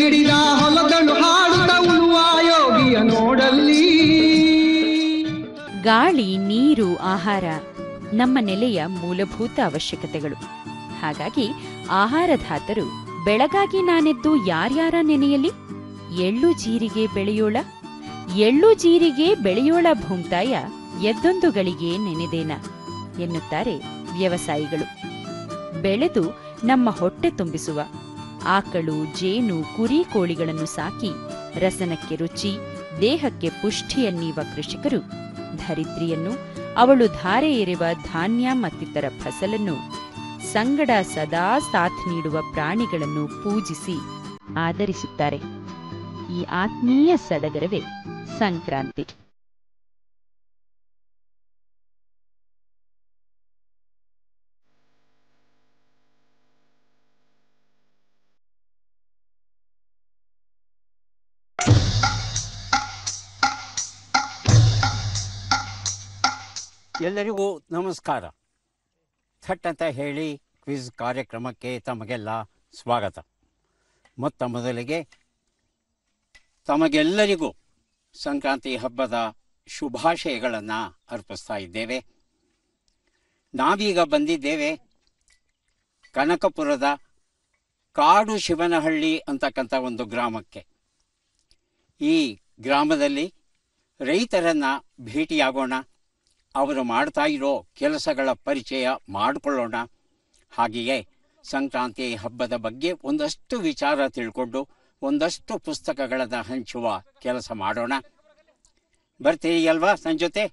ಹಿಡಿದ ಹೊಲದಳು ಹಾಡುತ್ತ ಉಳುವ ಯೋಗಿಯ ನೋಡಲ್ಲಿ. ಗಾಳಿ, ನೀರು, ಆಹಾರ ನಮ್ಮ ನೆಲೆಯ ಮೂಲಭೂತ ಅವಶ್ಯಕತೆಗಳು. ಹಾಗಾಗಿ ಆಹಾರಧಾತರು ಬೆಳಗಾಗಿ ನಾನೆದ್ದು ಯಾರ್ಯಾರ ನೆನೆಯಲಿ? ಎಳ್ಳು ಜೀರಿಗೆ ಬೆಳೆಯೋಳ, ಎಳ್ಳು ಜೀರಿಗೆ ಬೆಳೆಯೋಳ ಭೂಮ್ತಾಯ ಎದ್ದೊಂದು ಗಳಿಗೆ ನೆನೆದೇನ ಎನ್ನುತ್ತಾರೆ ವ್ಯವಸಾಯಿಗಳು. ಬೆಳೆದು ನಮ್ಮ ಹೊಟ್ಟೆ ತುಂಬಿಸುವ ಆಕಳು, ಜೇನು, ಕುರಿ, ಕೋಳಿಗಳನ್ನು ಸಾಕಿ ರಸನಕ್ಕೆ ರುಚಿ, ದೇಹಕ್ಕೆ ಪುಷ್ಟಿಯನ್ನೀವ ಕೃಷಿಕರು ಧರಿತ್ರಿಯನ್ನು, ಅವಳು ಧಾರೆ ಎರೆವ ಧಾನ್ಯ ಮತ್ತಿತರ ಫಸಲನ್ನು, ಸಂಗಡ ಸದಾ ಸಾಥ್ ನೀಡುವ ಪ್ರಾಣಿಗಳನ್ನು ಪೂಜಿಸಿ ಆದರಿಸುತ್ತಾರೆ. ಈ ಆತ್ಮೀಯ ಸಡಗರವೇ ಸಂಕ್ರಾಂತಿ. ಎಲ್ಲರಿಗೂ ನಮಸ್ಕಾರ. ಥಟ್ ಅಂತ ಹೇಳಿ ಕ್ವಿಜ್ ಕಾರ್ಯಕ್ರಮಕ್ಕೆ ತಮಗೆಲ್ಲ ಸ್ವಾಗತ. ಮೊತ್ತ ಮೊದಲಿಗೆ ತಮಗೆಲ್ಲರಿಗೂ ಸಂಕ್ರಾಂತಿ ಹಬ್ಬದ ಶುಭಾಶಯಗಳನ್ನು ಅರ್ಪಿಸ್ತಾ ಇದ್ದೇವೆ. ನಾವೀಗ ಬಂದಿದ್ದೇವೆ ಕನಕಪುರದ ಕಾಡು ಶಿವನಹಳ್ಳಿ ಅಂತಕ್ಕಂಥ ಒಂದು ಗ್ರಾಮಕ್ಕೆ. ಈ ಗ್ರಾಮದಲ್ಲಿ ರೈತರನ್ನು ಭೇಟಿಯಾಗೋಣ, ಅವರು ಮಾಡ್ತಾ ಇರೋ ಕೆಲಸಗಳ ಪರಿಚಯ ಮಾಡಿಕೊಳ್ಳೋಣ. ಹಾಗೆಯೇ ಸಂಕ್ರಾಂತಿ ಹಬ್ಬದ ಬಗ್ಗೆ ಒಂದಷ್ಟು ವಿಚಾರ ತಿಳ್ಕೊಂಡು ಒಂದಷ್ಟು ಪುಸ್ತಕಗಳನ್ನು ಹಂಚುವ ಕೆಲಸ ಮಾಡೋಣ. ಬರ್ತೀರಿ ಅಲ್ವಾ ನನ್ನ ಜೊತೆ?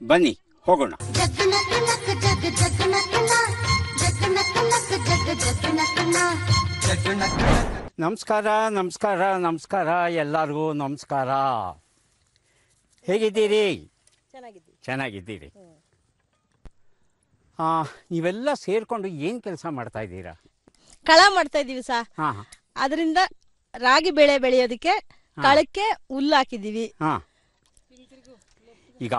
ಬನ್ನಿ ಹೋಗೋಣ. ನಮಸ್ಕಾರ ನಮಸ್ಕಾರ ನಮಸ್ಕಾರ, ಎಲ್ಲರಿಗೂ ನಮಸ್ಕಾರ. ಹೇಗಿದ್ದೀರಿ? ಚೆನ್ನಾಗಿದ್ದೀರಿ. ನೀವೆಲ್ಲ ಸೇರ್ಕೊಂಡು ಏನು ಕೆಲಸ ಮಾಡ್ತಾ ಇದ್ದೀರಾ? ಕಳ ಮಾಡ್ತಾ ಇದ್ದೀವಿ ಸಾ. ಅದರಿಂದ ರಾಗಿ ಬೆಳೆ ಬೆಳೆಯೋದಕ್ಕೆ ಕಳಕ್ಕೆ ಹುಲ್ಲು ಹಾಕಿದ್ದೀವಿ. ಈಗ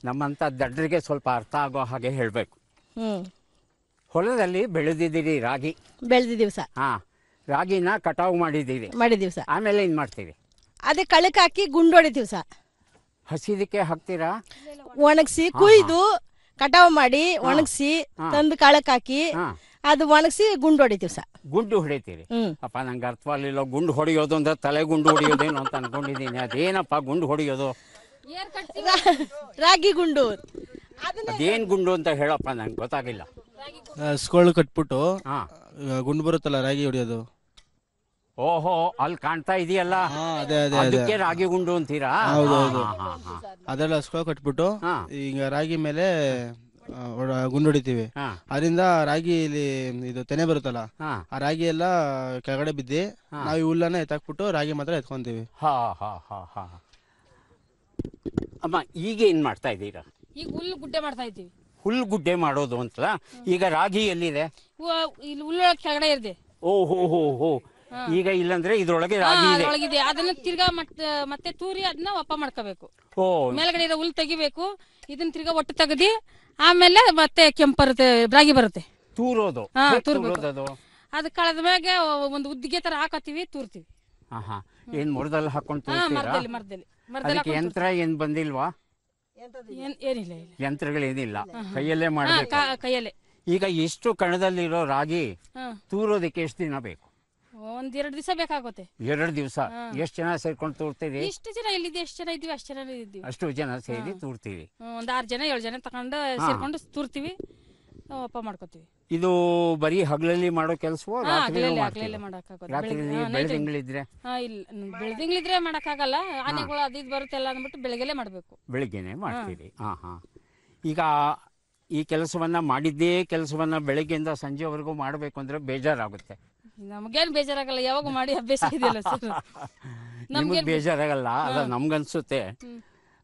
ನಮ್ಮಂಥ ದಡ್ಡರಿಗೆ ಸ್ವಲ್ಪ ಅರ್ಥ ಆಗೋ ಹಾಗೆ ಹೇಳಬೇಕು. ಹೊಲದಲ್ಲಿ ಬೆಳೆದಿದ್ದೀರಿ ರಾಗಿ? ಬೆಳೆದಿದ್ದೀವಿ ಸಾ. ರಾಗಿನ ಕಟಾವು ಮಾಡಿದ್ದೀರಿ? ಮಾಡಿದ್ದೀವಿ ಸಾ. ಆಮೇಲೆ ಏನು ಮಾಡ್ತೀರಿ? ಅದೇ ಕಳಕ್ಕೆ ಹಾಕಿ ಗುಂಡು ಹೊಡಿತೀವಿ ಸಾ. ಹಸಿದಕ್ಕೆ ಹಾಕ್ತೀರಾ? ಒಣಗಿಸಿ ಕುಯ್ದು ಕಟಾವು ಮಾಡಿ ಒಣಗಿಸಿ ತಂದು ಕಳಕ್ಕೆ ಹಾಕಿ ಅದು ಒಣಗಿಸಿ ಗುಂಡು ಹೊಡಿತೀವಿ ಸಾ. ಗುಂಡು ಹೊಡಿತೀರಿ? ಅಪ್ಪ ನಂಗೆ ಅರ್ಥವಲ್ಲಿಲ್ಲ. ಗುಂಡು ಹೊಡೆಯೋದು ಅಂದ್ರೆ ತಲೆ ಗುಂಡು ಹೊಡೆಯೋದೇನು ಅಂತ ಅನ್ಕೊಂಡಿದ್ದೀನಿ. ಅದೇನಪ್ಪ ಗುಂಡು ಹೊಡೆಯೋದು? ರಾಗಿ ಗುಂಡು. ಅದೇನು ಗುಂಡು ಅಂತ ಹೇಳಪ್ಪ, ನಂಗೆ ಗೊತ್ತಾಗಿಲ್ಲ. ಸ್ಕೊಳ್ಳು ಕಟ್ಬಿಟ್ಟು ಗುಂಡು ಬರುತ್ತಲ್ಲ ರಾಗಿ ಹೊಡಿಯೋದು. ಓಹೋ, ಅಲ್ಲಿ ಕಾಣ್ತಾ ಇದೆಯಲ್ಲ, ಅದಕ್ಕೆ ರಾಗಿ ಗುಂಡು ಅಂತೀರಾ? ಹೌದೌದು. ಅದೆಲ್ಲ ಸ್ಕೊಳ್ಳು ಕಟ್ಬಿಟ್ಟು ಈಗ ರಾಗಿ ಮೇಲೆ ಗುಂಡು ಹೊಡಿತೀವಿ. ಅದರಿಂದ ರಾಗಿಲಿ ಇದು ತೆನೆ ಬರುತ್ತಲ್ಲ, ಆ ರಾಗಿ ಎಲ್ಲ ಕೆಳಗಡೆ ಬಿದ್ದಿ ನಾವು ಈ ಹುಲ್ಲನ್ನ ಎತ್ತಾಕ್ಬಿಟ್ಟು ರಾಗಿ ಮಾತ್ರ ಎತ್ಕೊಂತೀವಿ. ಅಮ್ಮ, ಈಗ ಏನ್ ಮಾಡ್ತಾ ಇದ್ದೀರಾ? ಈಗ ಹುಲ್ಲು ಗುಡ್ಡೆ ಮಾಡ್ತಾ ಇದ್ದೀವಿ. ಹುಲ್ಲು ಗುಡ್ಡೆ ಮಾಡೋದು ಅಂತ. ಈಗ ರಾಗಿ ಎಲ್ಲಿದೆ? ಇಲ್ಲಿ ಹುಲ್ಲೊಳಗೆ ಕೆಳಗಡೆ ಇದೆ. ಓಹೋ ಹೋ ಹೋ. ಈಗ ಇಲ್ಲಂದ್ರೆ ಇದ್ರೊಳಗೆ ರಾಗಿ ಇದೆ. ಅದನ್ನ ತಿರ್ಗಾ ಮತ್ತೆ ತೂರಿ ಅದನ್ನ ಒಪ್ಪ ಮಾಡ್ಕೋಬೇಕು. ಮೇಲ್ಗಡೆ ಇರೋ ಹುಲ್ಲು ತೆಗಿಬೇಕು, ಇದನ್ನ ತಿರ್ಗಾ ಒಟ್ಟು ತೆಗದಿ ಆಮೇಲೆ ಮತ್ತೆ ಕೆಂಪು ಬರುತ್ತೆ, ರಾಗಿ ಬರುತ್ತೆ. ತೂರೋದು? ಅದು ಕಳೆದ ಮ್ಯಾಗೆ ಒಂದು ಉದ್ದಿಗೆ ತರ ಹಾಕತ್ತೀವಿ, ತೂರ್ತೀವಿ. ಏನ್ ಮೊರದಲ್ಲಿ ಹಾಕೊಂಡು ಅದಕ್ಕೆ ಯಂತ್ರ ಏನ್ ಬಂದಿಲ್ವಾ? ಏನಿಲ್ಲ, ಯಂತ್ರಗಳೇನಿಲ್ಲ, ಕೈಯಲ್ಲೇ ಮಾಡಬೇಕು. ಕೈಯಲ್ಲೇ. ಈಗ ಎಷ್ಟು ಕಣದಲ್ಲಿರೋ ರಾಗಿ ತೂರೋದಕ್ಕೆ ಎಷ್ಟು ದಿನ ಬೇಕು? ಒಂದ್ 2 ದಿವಸ ಬೇಕಾಗುತ್ತೆ. 2 ದಿವಸ. ಎಷ್ಟು ಜನ ಸೇರ್ಕೊಂಡು ತೂರ್ತೀರಿ? ಎಷ್ಟು ಜನ ಎಲ್ಲಿದೆ, ಎಷ್ಟು ಜನ ಇದ್ದೀವಿ ಅಷ್ಟು ಜನ ಇದ್ದೀವಿ. ಅಷ್ಟು ಜನ ಸೇರಿ ತೂರ್ತೀವಿ. ಒಂದ್ 6 ಜನ 7 ಜನ ತಗೊಂಡು ಸೇರ್ಕೊಂಡು ತೂರ್ತೀವಿ, ಒಪ್ಪ ಮಾಡ್ಕೋತೀವಿ. ಇದು ಬರೀ ಹಗಲಲ್ಲಿ ಮಾಡೋ ಕೆಲಸವೋ? ರಾತ್ರಿ ಬೆಳೆದಿಂಗಳಿದ್ರೆ? ಇಲ್ಲ, ಬೆಳೆದಿಂಗಳಿದ್ರೆ ಮಾಡಕ್ಕಾಗಲ್ಲ. ಆನೆಗಳು ಅದು ಬರುತ್ತೆಲ್ಲ ಅಂದ್ಬಿಟ್ಟು ಬೆಳಗ್ಗೆಲೆ ಮಾಡ್ಬೇಕು. ಬೆಳಿಗ್ಗೆನೆ ಮಾಡ್ತೀರಿ? ಈಗ ಈ ಕೆಲಸವನ್ನ ಮಾಡಿದ್ದೇ ಕೆಲಸವನ್ನ ಬೆಳಗ್ಗೆಯಿಂದ ಸಂಜೆವರೆಗೂ ಮಾಡಬೇಕು ಅಂದ್ರೆ ಬೇಜಾರಾಗುತ್ತೆ. ನಮ್ಗೇನು ಬೇಜಾರಾಗಲ್ಲ, ಯಾವಾಗ ಮಾಡಿ ಅಭ್ಯಾಸ ಇದೆಯಲ್ಲ ಸರ್. ನಮ್ಗೆ ಬೇಜಾರಾಗಲ್ಲ ಅಲ್ಲ? ನಮ್ಗನ್ಸುತ್ತೆ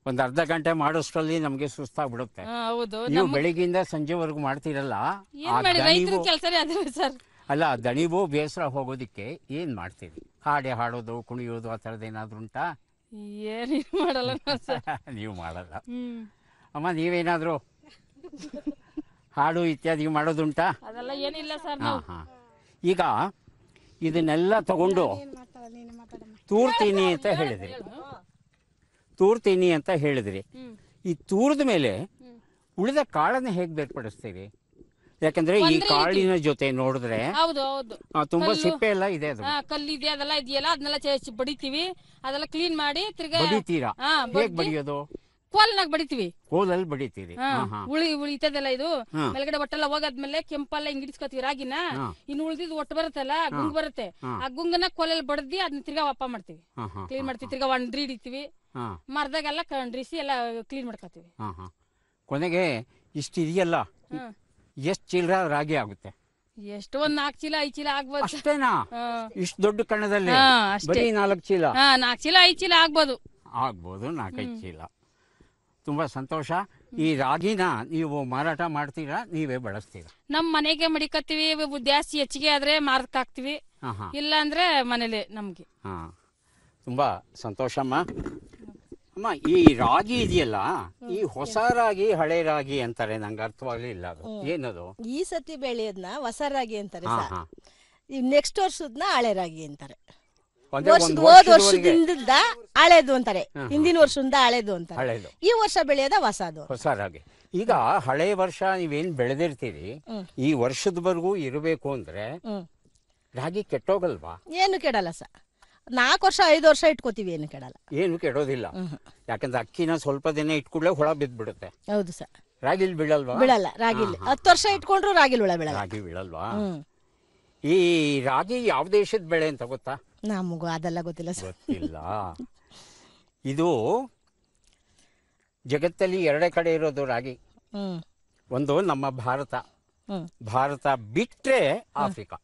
ಒಂದ್ ಅರ್ಧ ಗಂಟೆ ಮಾಡೋಷ್ಟರಲ್ಲಿ ನಮ್ಗೆ ಸುಸ್ತಾಗ್ಬಿಡುತ್ತೆ. ನೀವು ಬೆಳಿಗ್ಗೆಯಿಂದ ಸಂಜೆವರೆಗೂ ಮಾಡ್ತೀರಲ್ಲ, ಅಲ್ಲ ದಣಿವು ಬೇಸರ ಹೋಗೋದಿಕ್ಕೆ ಏನ್ ಮಾಡ್ತೀರಿ? ಹಾಡೆ ಹಾಡೋದು, ಕುಣಿಯೋದು, ಆ ಥರದ್ದು ಏನಾದ್ರು ಉಂಟಾ? ಮಾಡಲ್ಲ. ನೀವು ಮಾಡಲ್ಲ. ಅಮ್ಮ, ನೀವೇನಾದ್ರು ಹಾಡು ಇತ್ಯಾದಿ ಮಾಡೋದುಂಟಾ? ಅದೆಲ್ಲ ಏನಿಲ್ಲ ಸರ್. ಈಗ ಇದನ್ನೆಲ್ಲ ತಗೊಂಡು ತೂರ್ತೀನಿ ಅಂತ ಹೇಳಿದ್ರಿ. ಈ ತೂರ್ದ ಮೇಲೆ ಉಳಿದ ಕಾಳನ್ನ ಹೇಗೆ ಬೇರ್ಪಡಿಸ್ತೀರಿ? ಯಾಕಂದ್ರೆ ಈ ಕಾಳಿನ ಜೊತೆ ನೋಡಿದ್ರೆ ತುಂಬಾ ಸಿಪ್ಪೆ ಎಲ್ಲ ಇದೆ, ಅದು ಕಲ್ಲಿದೆ, ಅದೆಲ್ಲ ಇದೆಯಲ್ಲ, ಅದನ್ನೆಲ್ಲ ಬಡಿತೀವಿ, ಅದೆಲ್ಲ ಕ್ಲೀನ್ ಮಾಡಿ ತಿರ್ಗಾ ಬಡಿತೀರಾ? ಹೇಗ್ ಬಡಿಯೋದು? ಕೋಲ್ನಾಗ ಬಡಿತೀವಿ. ಕೋಲಲ್ಲಿ ಬಡಿತೀರಿ? ಉಳಿತದಲ್ಲ ಇದು ಮೇಲ್ಗಡೆ ಒಟ್ಟೆಲ್ಲ ಹೋಗಾದ್ಮೇಲೆ ಕೆಂಪಲ್ಲ ಹಿಂಗ್ ಇಡಿಸ್ಕೊತೀವಿ ರಾಗಿನ. ಇನ್ನು ಉಳಿದಿದ್ ಒಟ್ಟು ಬರುತ್ತಲ್ಲ, ಗುಂಗ್ ಬರುತ್ತೆ, ಆ ಗುಂಗನ್ನ ಕೋಲಲ್ಲಿ ಬಡ್ದಿ ಅದನ್ನ ತಿರ್ಗಾ ವಾಪ ಮಾಡ್ತೀವಿ, ಕ್ಲೀನ್ ಮಾಡ್ತೀವಿ. ತಿರ್ಗಾ ಒಂದ್ರಿ ಹಿಡಿತೀವಿ, ಮರದಾಗೆಲ್ಲ ಕಂಡ್ರಿಸಿ ಎಲ್ಲ ಕ್ಲೀನ್ ಮಾಡ್ಕೊತೀವಿ. ಕೊನೆಗೆ ಇಷ್ಟು ಇದೆಯಲ್ಲ, ಎಷ್ಟ್ ಚೀಲ ರಾಗಿ ಆಗುತ್ತೆ? ಎಷ್ಟು ಒಂದ್ 4 ಚೀಲ 5 ಚೀಲ ಆಗ್ಬೋದು. ಅಷ್ಟೇನಾ? ಇಷ್ಟು ದೊಡ್ಡ ಕಣ್ಣದಲ್ಲಿ ಬರೀ 4 ಚೀಲ? 4 ಚೀಲ 5 ಚೀಲ ಆಗ್ಬೋದು. 4-5 ಚೀಲ. ತುಂಬಾ ಸಂತೋಷ. ಈ ರಾಗಿನ ನೀವು ಮಾರಾಟ ಮಾಡ್ತೀರಾ, ನೀವೇ ಬಳಸ್ತೀರಾ? ನಮ್ ಮನೆಗೆ ಮಡಿಕತ್ತೀವಿ, ಜಾಸ್ತಿ ಹೆಚ್ಚಿಗೆ ಆದ್ರೆ ಮಾರಕ್ ಹಾಕ್ತಿವಿ, ಇಲ್ಲ ಅಂದ್ರೆ ಮನೇಲಿ ನಮ್ಗೆ. ತುಂಬಾ ಸಂತೋಷಮ್ಮ. ಅಮ್ಮ, ಈ ರಾಗಿ ಇದೆಯಲ್ಲ, ಈ ಹೊಸ ರಾಗಿ ಹಳೆ ರಾಗಿ ಅಂತಾರೆ, ನಂಗೆ ಅರ್ಥವಾಗ್ಲಿಲ್ಲ, ಅದು ಏನದು? ಈ ಸತಿ ಬೆಳೆಯೋದ್ನ ಹೊಸ ರಾಗಿ ಅಂತಾರೆ, ನೆಕ್ಸ್ಟ್ ವರ್ಷದನ್ನ ಹಳೆ ರಾಗಿ ಅಂತಾರೆ. ಹೋದ್ ವರ್ಷದಿಂದ ಹಳೇದು ಅಂತಾರೆ, ಹಿಂದಿನ ವರ್ಷದಿಂದ ಹಳೇದು ಅಂತಾರೆ, ಈ ವರ್ಷ ಬೆಳೆಯೋದ ಹೊಸ ರಾಗಿ. ಈಗ ಹಳೆ ವರ್ಷ ನೀವೇನ್ ಬೆಳೆದಿರ್ತೀರಿ, ಈ ವರ್ಷದವರೆಗೂ ಇರಬೇಕು ಅಂದ್ರೆ ರಾಗಿ ಕೆಟ್ಟೋಗಲ್ವಾ? ಏನು ಕೆಡಲ್ಲ ಸರ್, 4 ವರ್ಷ 5 ವರ್ಷ ಇಟ್ಕೋತೀವಿ, ಏನು ಕೆಡಲ್ಲ. ಏನು ಕೆಡೋದಿಲ್ಲ, ಯಾಕಂದ್ರೆ ಅಕ್ಕಿನ ಸ್ವಲ್ಪ ದಿನ ಇಟ್ಕೊಳ್ಳೆ ಹುಳ ಬಿದ್ದ್ಬಿಡುತ್ತೆ. ಹೌದು ಸರ್. ರಾಗಿಲ್ ಬೀಳಲ್ವಾ? ಬೀಳಲ್ಲ, ರಾಗಿಲಿ 10 ವರ್ಷ ಇಟ್ಕೊಂಡ್ರು ರಾಗಿಲ್ ಹುಳ ಬೀಳಲ್ಲ. ರಾಗಿ ಬೀಳಲ್ವಾ? ಈ ರಾಗಿ ಯಾವ ದೇಶದ ಬೆಳೆ ಅಂತ ಗೊತ್ತಾ? ನಮಗೂ ಅದೆಲ್ಲ ಗೊತ್ತಿಲ್ಲ ಸರ್. ಗೊತ್ತಿಲ್ಲ. ಇದು ಜಗತ್ತಲ್ಲಿ 2 ಕಡೆ ಇರೋದು ರಾಗಿ. ಒಂದು ನಮ್ಮ ಭಾರತ ಬಿಟ್ರೆ ಆಫ್ರಿಕಾ.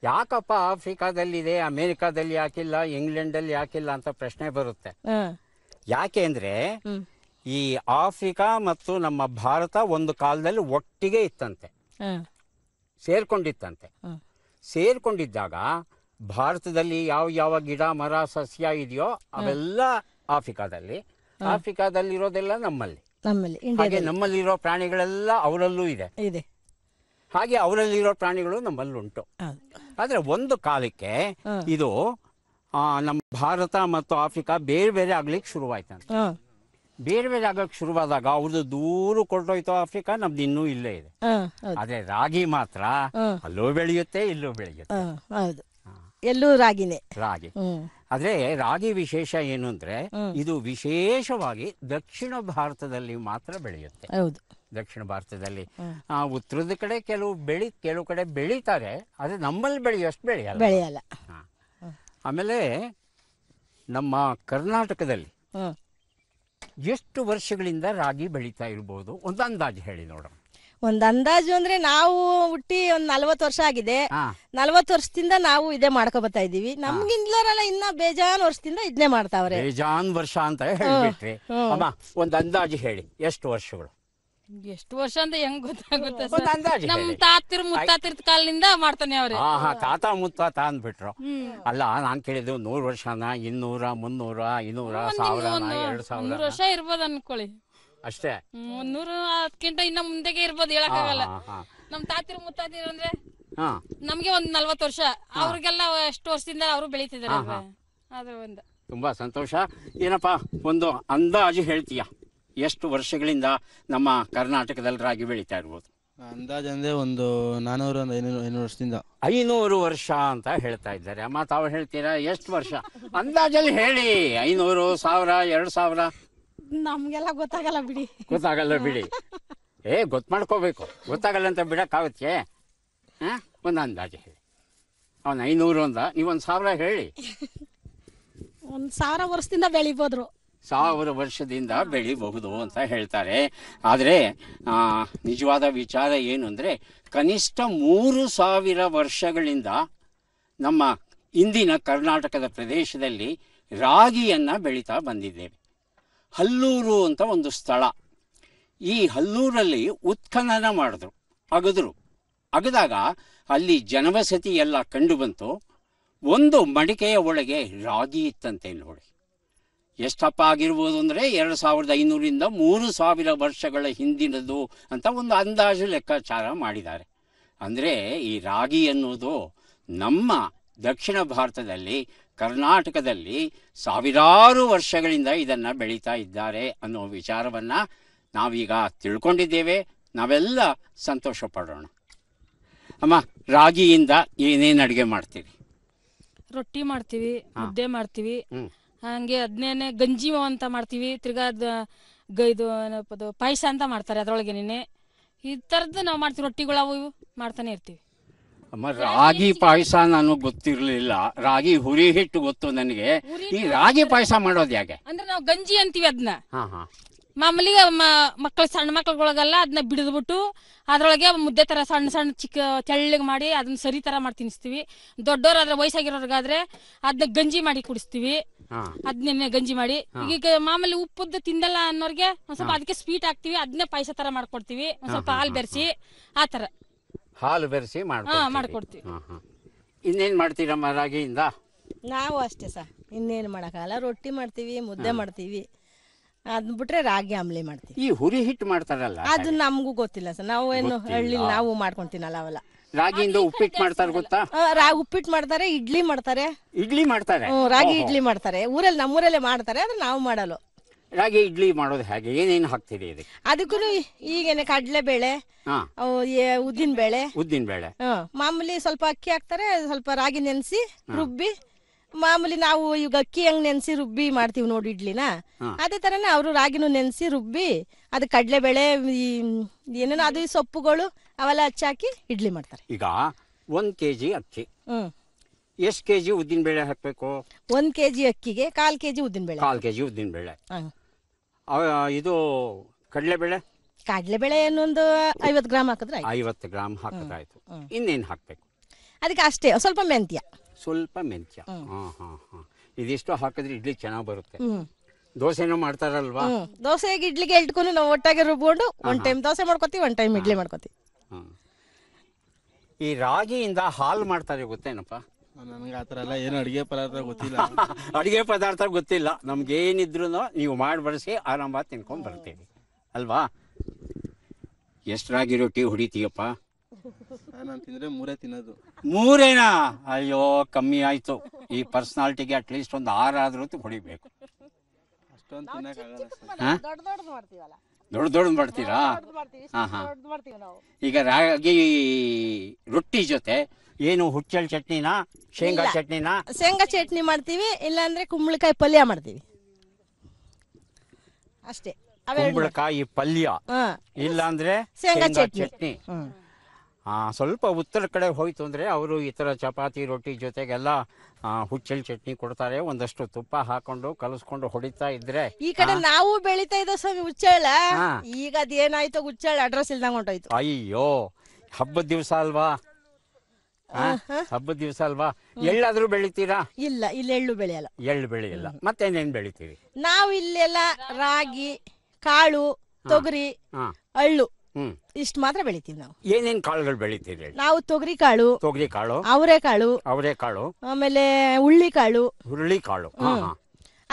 ಯಾಕಪ್ಪ ಆಫ್ರಿಕಾದಲ್ಲಿದೆ, ಅಮೆರಿಕಾದಲ್ಲಿ ಯಾಕಿಲ್ಲ, ಇಂಗ್ಲೆಂಡಲ್ಲಿ ಯಾಕಿಲ್ಲ ಅಂತ ಪ್ರಶ್ನೆ ಬರುತ್ತೆ. ಯಾಕೆ ಅಂದ್ರೆ ಈ ಆಫ್ರಿಕಾ ಮತ್ತು ನಮ್ಮ ಭಾರತ ಒಂದು ಕಾಲದಲ್ಲಿ ಒಟ್ಟಿಗೆ ಇತ್ತಂತೆ, ಸೇರ್ಕೊಂಡಿತ್ತಂತೆ. ಸೇರ್ಕೊಂಡಿದ್ದಾಗ ಭಾರತದಲ್ಲಿ ಯಾವ ಗಿಡ ಮರ ಸಸ್ಯ ಇದೆಯೋ ಅವೆಲ್ಲ ಆಫ್ರಿಕಾದಲ್ಲಿರೋದೆಲ್ಲ ನಮ್ಮಲ್ಲಿ. ಹಾಗೆ ನಮ್ಮಲ್ಲಿರೋ ಪ್ರಾಣಿಗಳೆಲ್ಲ ಅವರಲ್ಲೂ ಇದೆ, ಹಾಗೆ ಅವರಲ್ಲಿರೋ ಪ್ರಾಣಿಗಳು ನಮ್ಮಲ್ಲುಂಟು. ಆದ್ರೆ ಒಂದು ಕಾಲಕ್ಕೆ ಇದು ನಮ್ಮ ಭಾರತ ಮತ್ತು ಆಫ್ರಿಕಾ ಬೇರೆ ಬೇರೆ ಆಗ್ಲಿಕ್ಕೆ ಶುರುವಾಯ್ತಂತೆ. ಬೇರೆ ಬೇರೆ ಆಗಕ್ಕೆ ಶುರುವಾದಾಗ ಅವ್ರದ್ದು ದೂರ ಕೊಟ್ಟೋಯ್ತು ಆಫ್ರಿಕಾ, ನಮ್ದು ಇನ್ನೂ ಇಲ್ಲೇ ಇದೆ. ಆದ್ರೆ ರಾಗಿ ಮಾತ್ರ ಅಲ್ಲೂ ಬೆಳೆಯುತ್ತೆ, ಇಲ್ಲೂ ಬೆಳೆಯುತ್ತೆ. ಎಲ್ಲೂ ರಾಗಿನೇ ರಾಗಿ. ಆದ್ರೆ ರಾಗಿ ವಿಶೇಷ ಏನು ಅಂದ್ರೆ ಇದು ವಿಶೇಷವಾಗಿ ದಕ್ಷಿಣ ಭಾರತದಲ್ಲಿ ಮಾತ್ರ ಬೆಳೆಯುತ್ತೆ. ದಕ್ಷಿಣ ಭಾರತದಲ್ಲಿ, ಉತ್ತರದ ಕಡೆ ಕೆಲವು ಕಡೆ ಬೆಳೀತಾರೆ, ಆದ್ರೆ ನಮ್ಮಲ್ಲಿ ಬೆಳೆಯೋಷ್ಟು ಬೆಳೆಯಲ್ಲ. ಆಮೇಲೆ ನಮ್ಮ ಕರ್ನಾಟಕದಲ್ಲಿ ಎಷ್ಟು ವರ್ಷಗಳಿಂದ ರಾಗಿ ಬೆಳೀತಾ ಇರಬಹುದು, ಒಂದು ಅಂದಾಜು ಹೇಳಿ ನೋಡೋಣ. ಒಂದ್ ಅಂದಾಜು ಅಂದ್ರೆ ನಾವು ಹುಟ್ಟಿ ಒಂದ್ 40 ವರ್ಷ ಆಗಿದೆ. 40 ವರ್ಷದಿಂದ ನಾವು ಇದೇ ಮಾಡ್ಕೊ ಬರ್ತಾ ಇದೀವಿ. ನಮ್ಗಿಂದ್ಲರಲ್ಲ ಇನ್ನ ಬೇಜಾನ್ ವರ್ಷದಿಂದ ಇದನ್ನೇ ಮಾಡ್ತಾವ್ರೆ. ಬೇಜಾನ್ ವರ್ಷ ಅಂತ ಹೇಳ್ಬಿಟ್ರಿ. ಅಮ್ಮ, ಒಂದ್ ಅಂದಾಜು ಹೇಳಿ, ಎಷ್ಟು ವರ್ಷಗಳು? ಎಷ್ಟು ವರ್ಷ ಅಂತ ಹೆಂಗ್ ಗೊತ್ತಾಗುತ್ತೆ? ನಮ್ ತಾತಿರ್ ಮುತ್ತಾತಿರ್ ಕಾಲದಿಂದ ಮಾಡ್ತಾನೆ ಅವ್ರೆ. ತಾತ ಮುತ್ತಾತ ಅಂದ್ಬಿಟ್ರು. ಅಲ್ಲ, ನಾನ್ ಕೇಳಿದ್ದು 100 ವರ್ಷನ, 200, 300, 500, 1000, 2000? 100 ವರ್ಷ ಇರ್ಬೋದು ಅನ್ಕೊಳ್ಳಿ ಅಷ್ಟೇ. 100 ಅದಕ್ಕಿಂತ ಇನ್ನ ಮುಂದೆಗೆ ಇರ್ಬೋದು, ಹೇಳಕ್ಕಾಗಲ್ಲ. ನಮ್ ತಾತಿರ್ ಮುತ್ತಾತಿರ್ ಅಂದ್ರೆ ನಮ್ಗೆ ಒಂದ್ 40 ವರ್ಷ, ಅವ್ರಿಗೆಲ್ಲ ಎಷ್ಟು ವರ್ಷದಿಂದ ಅವರು ಬೆಳೀತಿದಾರೆ. ಅದ್ರ ಒಂದು ತುಂಬಾ ಸಂತೋಷ. ಏನಪ್ಪಾ, ಒಂದು ಅಂದಾಜು ಹೇಳ್ತೀಯಾ, ಎಷ್ಟು ವರ್ಷಗಳಿಂದ ನಮ್ಮ ಕರ್ನಾಟಕದಲ್ಲಿ ರಾಗಿ ಬೆಳೀತಾ ಇರ್ಬೋದು? ಅಂದಾಜು ಅಂದ್ರೆ ಒಂದು 400-500 ವರ್ಷದಿಂದ. 500 ವರ್ಷ ಅಂತ ಹೇಳ್ತಾ ಇದ್ದಾರೆ. ಅಮ್ಮ, ತಾವು ಹೇಳ್ತೀರಾ ಎಷ್ಟು ವರ್ಷ? ಅಂದಾಜಲ್ಲಿ ಹೇಳಿ. 500, 1000, 2000? ನಮ್ಗೆಲ್ಲ ಗೊತ್ತಾಗಲ್ಲ ಬಿಡಿ. ಗೊತ್ತಾಗಲ್ಲ ಬಿಡಿ. ಗೊತ್ತು ಮಾಡ್ಕೋಬೇಕು. ಗೊತ್ತಾಗಲ್ಲ ಅಂತ ಬಿಡಕ್ಕಾಗುತ್ತೆ? ಒಂದು ಅಂದಾಜು ಹೇಳಿ. ಅವನು 500 ಅಂದ, ನೀವೊಂದು 1000 ಹೇಳಿ. 1000 ವರ್ಷದಿಂದ ಬೆಳಿಬೋದ್ರು. 1000 ವರ್ಷದಿಂದ ಬೆಳಿಬಹುದು ಅಂತ ಹೇಳ್ತಾರೆ. ಆದರೆ ನಿಜವಾದ ವಿಚಾರ ಏನು ಅಂದರೆ, ಕನಿಷ್ಠ 3000 ವರ್ಷಗಳಿಂದ ನಮ್ಮ ಇಂದಿನ ಕರ್ನಾಟಕದ ಪ್ರದೇಶದಲ್ಲಿ ರಾಗಿಯನ್ನು ಬೆಳೀತಾ ಬಂದಿದ್ದೇವೆ. ಹಲ್ಲೂರು ಅಂತ ಒಂದು ಸ್ಥಳ. ಈ ಹಲ್ಲೂರಲ್ಲಿ ಉತ್ಖನನ ಮಾಡಿದ್ರು, ಅಗದಾಗ ಅಲ್ಲಿ ಜನವಸತಿ ಎಲ್ಲ ಕಂಡು ಬಂತು. ಒಂದು ಮಡಿಕೆಯ ಒಳಗೆ ರಾಗಿ ಇತ್ತಂತೆ. ನೋಡಿ ಎಷ್ಟಪ್ಪ ಆಗಿರ್ಬೋದು ಅಂದರೆ 2500ರಿಂದ 3000 ವರ್ಷಗಳ ಹಿಂದಿನದು ಅಂತ ಒಂದು ಅಂದಾಜು ಲೆಕ್ಕಾಚಾರ ಮಾಡಿದ್ದಾರೆ. ಅಂದರೆ ಈ ರಾಗಿ ಅನ್ನೋದು ನಮ್ಮ ದಕ್ಷಿಣ ಭಾರತದಲ್ಲಿ, ಕರ್ನಾಟಕದಲ್ಲಿ ಸಾವಿರಾರು ವರ್ಷಗಳಿಂದ ಇದನ್ನು ಬೆಳೀತಾ ಇದ್ದಾರೆ ಅನ್ನೋ ವಿಚಾರವನ್ನು ನಾವೀಗ ತಿಳ್ಕೊಂಡಿದ್ದೇವೆ. ನಾವೆಲ್ಲ ಸಂತೋಷ ಪಡೋಣ. ಅಮ್ಮ, ರಾಗಿಯಿಂದ ಏನೇನು ಅಡುಗೆ ಮಾಡ್ತೀರಿ? ರೊಟ್ಟಿ ಮಾಡ್ತೀವಿ, ಮುದ್ದೆ ಮಾಡ್ತೀವಿ, ಹಂಗೆ ಅದನ್ನೇನೆ ಗಂಜಿ ಅಂತ ಮಾಡ್ತೀವಿ. ತಿರ್ಗಾ ಇದು ಏನಪ್ಪದು ಪಾಯಸ ಅಂತ ಮಾಡ್ತಾರೆ, ಅದ್ರೊಳಗೇನೆ ಈ ಥರದ್ದು ನಾವು ಮಾಡ್ತೀವಿ. ರೊಟ್ಟಿಗಳು ಅವು ಇವು ಮಾಡ್ತಾನೆ ಇರ್ತೀವಿ. ಅಮ್ಮ, ರಾಗಿ ಪಾಯಸ ನನಗೆ ಗೊತ್ತಿರಲಿಲ್ಲ. ರಾಗಿ ಹುರಿ ಹಿಟ್ಟು ಗೊತ್ತು ನನಗೆ. ಈ ರಾಗಿ ಪಾಯಸ ಮಾಡೋದು ಹೇಗೆ? ಅಂದ್ರೆ ನಾವು ಗಂಜಿ ಅಂತೀವಿ ಅದನ್ನ. ಹಾಂ ಹಾಂ. ಮಾಮೂಲಿ ಮಕ್ಕಳು, ಸಣ್ಣ ಮಕ್ಕಳುಗಳಿಗೆಲ್ಲ ಅದನ್ನ ಬಿಡಿದ್ಬಿಟ್ಟು ಅದ್ರೊಳಗೆ ಮುದ್ದೆ ತರ ಸಣ್ಣ ಸಣ್ಣ ಚಿಕ್ಕ ತೆಳ್ಳಗೆ ಮಾಡಿ ಅದನ್ನ ಸರಿ ತರ ಮಾಡಿ ತಿನ್ನಿಸ್ತೀವಿ. ದೊಡ್ಡೋರಾದ್ರೆ, ವಯಸ್ಸಾಗಿರೋರ್ಗಾದ್ರೆ ಅದನ್ನ ಗಂಜಿ ಮಾಡಿ ಕುಡಿಸ್ತೀವಿ. ಅದನ್ನೇ ಗಂಜಿ ಮಾಡಿ. ಈಗ ಮಾಮೂಲಿ ಉಪ್ಪುದ್ದು ತಿಂದಲ್ಲ ಅನ್ನೋರ್ಗೆ ಒಂದ್ ಸ್ವಲ್ಪ ಅದಕ್ಕೆ ಸ್ವೀಟ್ ಹಾಕ್ತಿವಿ, ಅದನ್ನೇ ಪಾಯಸ ತರ ಮಾಡ್ಕೊಡ್ತೀವಿ. ಒಂದ್ ಸ್ವಲ್ಪ ಹಾಲು ಬೆರೆಸಿ ಆ ತರ ಹಾಲು ಬೆರೆಸಿ ಮಾಡ್ಕೊಡ್ತೀವಿ. ಇನ್ನೇನ್ ಮಾಡ್ತೀರಮ್ಮ ರಾಗಿಯಿಂದ? ನಾವು ಅಷ್ಟೇ ಸರ್, ಇನ್ನೇನು ಮಾಡೋಕ್ಕಾಗಲ್ಲ. ರೊಟ್ಟಿ ಮಾಡ್ತೀವಿ, ಮುದ್ದೆ ಮಾಡ್ತೀವಿ, ಅದನ್ನ ಬಿಟ್ರೆ ರಾಗಿ ಆಮ್ಲೆ ಮಾಡ್ತೀವಿ. ಈ ಹುರಿ ಹಿಟ್ಟು ಮಾಡ್ತಾರಲ್ಲ, ಅದು ನಮಗೂ ಗೊತ್ತಿಲ್ಲ ಸರ್. ನಾವು ಏನು ಹಳ್ಳಿ ನಾವು ಮಾಡ್ಕೊಂತೀನಲ್ಲ ಅವೆಲ್ಲ. ರಾಗಿಯಿಂದ ಉಪ್ಪಿಟ್ಟು ಮಾಡ್ತಾರೆ ಗೊತ್ತಾ? ಉಪ್ಪಿಟ್ಟು ಮಾಡ್ತಾರೆ, ಇಡ್ಲಿ ಮಾಡ್ತಾರೆ. ಇಡ್ಲಿ ಮಾಡ್ತಾರೆ? ರಾಗಿ ಇಡ್ಲಿ ಮಾಡ್ತಾರೆ. ಊರಲ್ಲಿ, ನಮ್ಮೂರಲ್ಲೇ ಮಾಡ್ತಾರೆ, ಆದ್ರೆ ನಾವು ಮಾಡಲ್ಲ. ರಾಗಿ ಇಡ್ಲಿ ಮಾಡೋದು ಹೇಗೆ? ಏನೇನು ಹಾಕ್ತೀರಿ ಇದಕ್ಕೆ? ಅದಕ್ಕೂ ಈಗೇನೆ ಕಡಲೆಬೇಳೆ, ಉದ್ದಿನ ಬೇಳೆ, ಮಾಮೂಲಿ ಸ್ವಲ್ಪ ಅಕ್ಕಿ ಹಾಕ್ತಾರೆ, ಸ್ವಲ್ಪ ರಾಗಿ ನೆನೆಸಿ ರುಬ್ಬಿ, ಮಾಮೂಲಿ ನಾವು ಈಗ ಅಕ್ಕಿ ಹೆಂಗ್ ನೆನೆಸಿ ರುಬ್ಬಿ ಮಾಡ್ತೀವಿ ನೋಡಿ ಇಡ್ಲಿನ, ಅದೇ ತರನೇ ಅವರು ರಾಗಿನೂ ನೆನೆಸಿ ರುಬ್ಬಿ ಅದು ಕಡಲೆಬೇಳೆ ಏನೇನೋ ಅದು ಸೊಪ್ಪುಗಳು ಅವೆಲ್ಲ ಹಚ್ಚಾಕಿ ಇಡ್ಲಿ ಮಾಡ್ತಾರೆ. ಈಗ 1 kg ಅಕ್ಕಿ, ಎಷ್ಟು ಕೆಜಿ ಉದ್ದಿನ ಬೇಳೆ ಹಾಕ್ಬೇಕು? 1 kg ಅಕ್ಕಿಗೆ 1/4 kg ಉದ್ದಿನ ಬೇಳೆ. 1/4 kg ಉದ್ದಿನ ಬೇಳೆ. ಇದು ಕಡಲೆಬೇಳೆ ಇನ್ನೊಂದು 50 ಗ್ರಾಮ್ ಹಾಕಿದ್ರೆ 50 ಗ್ರಾಮ್ ಹಾಕಿದ್ರಾಯ್ತು. ಇನ್ನೇನು ಹಾಕ್ಬೇಕು ಅದಕ್ಕೆ? ಅಷ್ಟೇ, ಸ್ವಲ್ಪ ಮೆಂತ್ಯ. ಇದಿಷ್ಟು ಹಾಕಿದ್ರೆ ಇಡ್ಲಿ ಚೆನ್ನಾಗಿ ಬರುತ್ತೆ. ದೋಸೆನೂ ಮಾಡ್ತಾರಲ್ವಾ? ದೋಸೆಗೆ ಇಡ್ಲಿಗೆ ಇಟ್ಕೊಂಡು ನಾವು ಒಟ್ಟಾಗಿ ರುಬ್ಕೊಂಡು ಒಂದ್ ಟೈಮ್ ದೋಸೆ ಮಾಡ್ಕೋತೀವಿ, ಒಂದ್ ಟೈಮ್ ಇಡ್ಲಿ ಮಾಡ್ಕೋತೀವಿ. ಈ ರಾಗಿಯಿಂದ ಹಾಲು ಮಾಡ್ತಾರೆ ಗೊತ್ತೇನಪ್ಪ? ನನಗೆ ಆ ಥರ ಎಲ್ಲ ಏನು ಅಡುಗೆ ಪದಾರ್ಥ ಗೊತ್ತಿಲ್ಲ. ಅಡುಗೆ ಪದಾರ್ಥ ಗೊತ್ತಿಲ್ಲ. ನಮ್ಗೇನಿದ್ರು ನೀವು ಮಾಡಿ ಬಡಿಸಿ ಆರಾಮ ತಿನ್ಕೊಂಡು ಬರ್ತೀವಿ ಅಲ್ವಾ? ಎಷ್ಟು ರಾಗಿ ರೊಟ್ಟಿ ಹೊಡಿತೀಯಪ್ಪ? ನಾನು ತಿಂದರೆ 3 ತಿನ್ನೋದು. 3 ಅಯ್ಯೋ, ಕಮ್ಮಿ ಆಯ್ತು. ಈ ಪರ್ಸನಾಲಿಟಿಗೆ ಅಟ್ಲೀಸ್ಟ್ ಒಂದು 6 ಆದ್ರೂ ಹೊಡಿಬೇಕು. ಅಷ್ಟೊಂದು ತಿನ್ನಕ್ಕಾಗಲ್ಲ. ದೊಡ್ಡ ಮಾಡ್ತೀರಾ? ಈಗ ರಾಗಿ ರೊಟ್ಟಿ ಜೊತೆ ಏನು ಹುಚ್ಚಲ್ ಚಟ್ನಿನಾ, ಶೇಂಗಾ ಚಟ್ನಿನಾ? ಶೇಂಗಾ ಚಟ್ನಿ ಮಾಡ್ತೀವಿ, ಇಲ್ಲಾಂದ್ರೆ ಕುಂಬಳಕಾಯಿ ಪಲ್ಯ ಮಾಡ್ತೀವಿ ಅಷ್ಟೇ. ಕುಂಬಳಕಾಯಿ ಪಲ್ಯ, ಇಲ್ಲಾಂದ್ರೆ ಶೇಂಗಾ ಚಟ್ನಿ. ಸ್ವಲ್ಪ ಉತ್ತರ ಕಡೆ ಹೋಯ್ತು ಅಂದ್ರೆ ಅವರು ಈ ತರ ಚಪಾತಿ ರೊಟ್ಟಿ ಜೊತೆಗೆಲ್ಲ ಹುಚ್ಚಲ್ ಚಟ್ನಿ ಕೊಡ್ತಾರೆ. ಒಂದಷ್ಟು ತುಪ್ಪ ಹಾಕೊಂಡು ಕಲಸ್ಕೊಂಡು ಹೊಡಿತಾ ಇದ್ರೆ. ಈ ಕಡೆ ನಾವು ಬೆಳಿತಾ ಇದ್ದ ಹುಚ್ಚಳ, ಈಗ ಅದೇನಾಯ್ತು ಹುಚ್ಚಳ ಅಡ್ರೆಸ್ ಇಲ್ದಂಗ ಹೊಂಟೋಯ್ತು. ಅಯ್ಯೋ, ಹಬ್ಬದ ದಿವಸ ಅಲ್ವಾ? ಎಳ್ಳಾದ್ರೂ ಬೆಳಿತೀರಾ? ಇಲ್ಲ, ಇಲ್ಲಿ ಎಳ್ಳು ಬೆಳೆಯಲ್ಲ. ಎಳ್ಳು ಬೆಳೆಯಲ್ಲ. ಮತ್ತೇನೇನ್ ಬೆಳಿತೀವಿ? ನಾವು ಇಲ್ಲೆಲ್ಲ ರಾಗಿ, ಕಾಳು, ತೊಗರಿ, ಎಳ್ಳು ಇಷ್ಟು ಮಾತ್ರ ಬೆಳಿತೀವಿ. ನಾವು ಏನೇನ್ ಕಾಳುಗಳು ಬೆಳಿತೀರಿ? ನಾವು ತೊಗರಿ ಕಾಳು, ಅವರೆಕಾಳು, ಆಮೇಲೆ ಹುಳ್ಳಿಕಾಳು,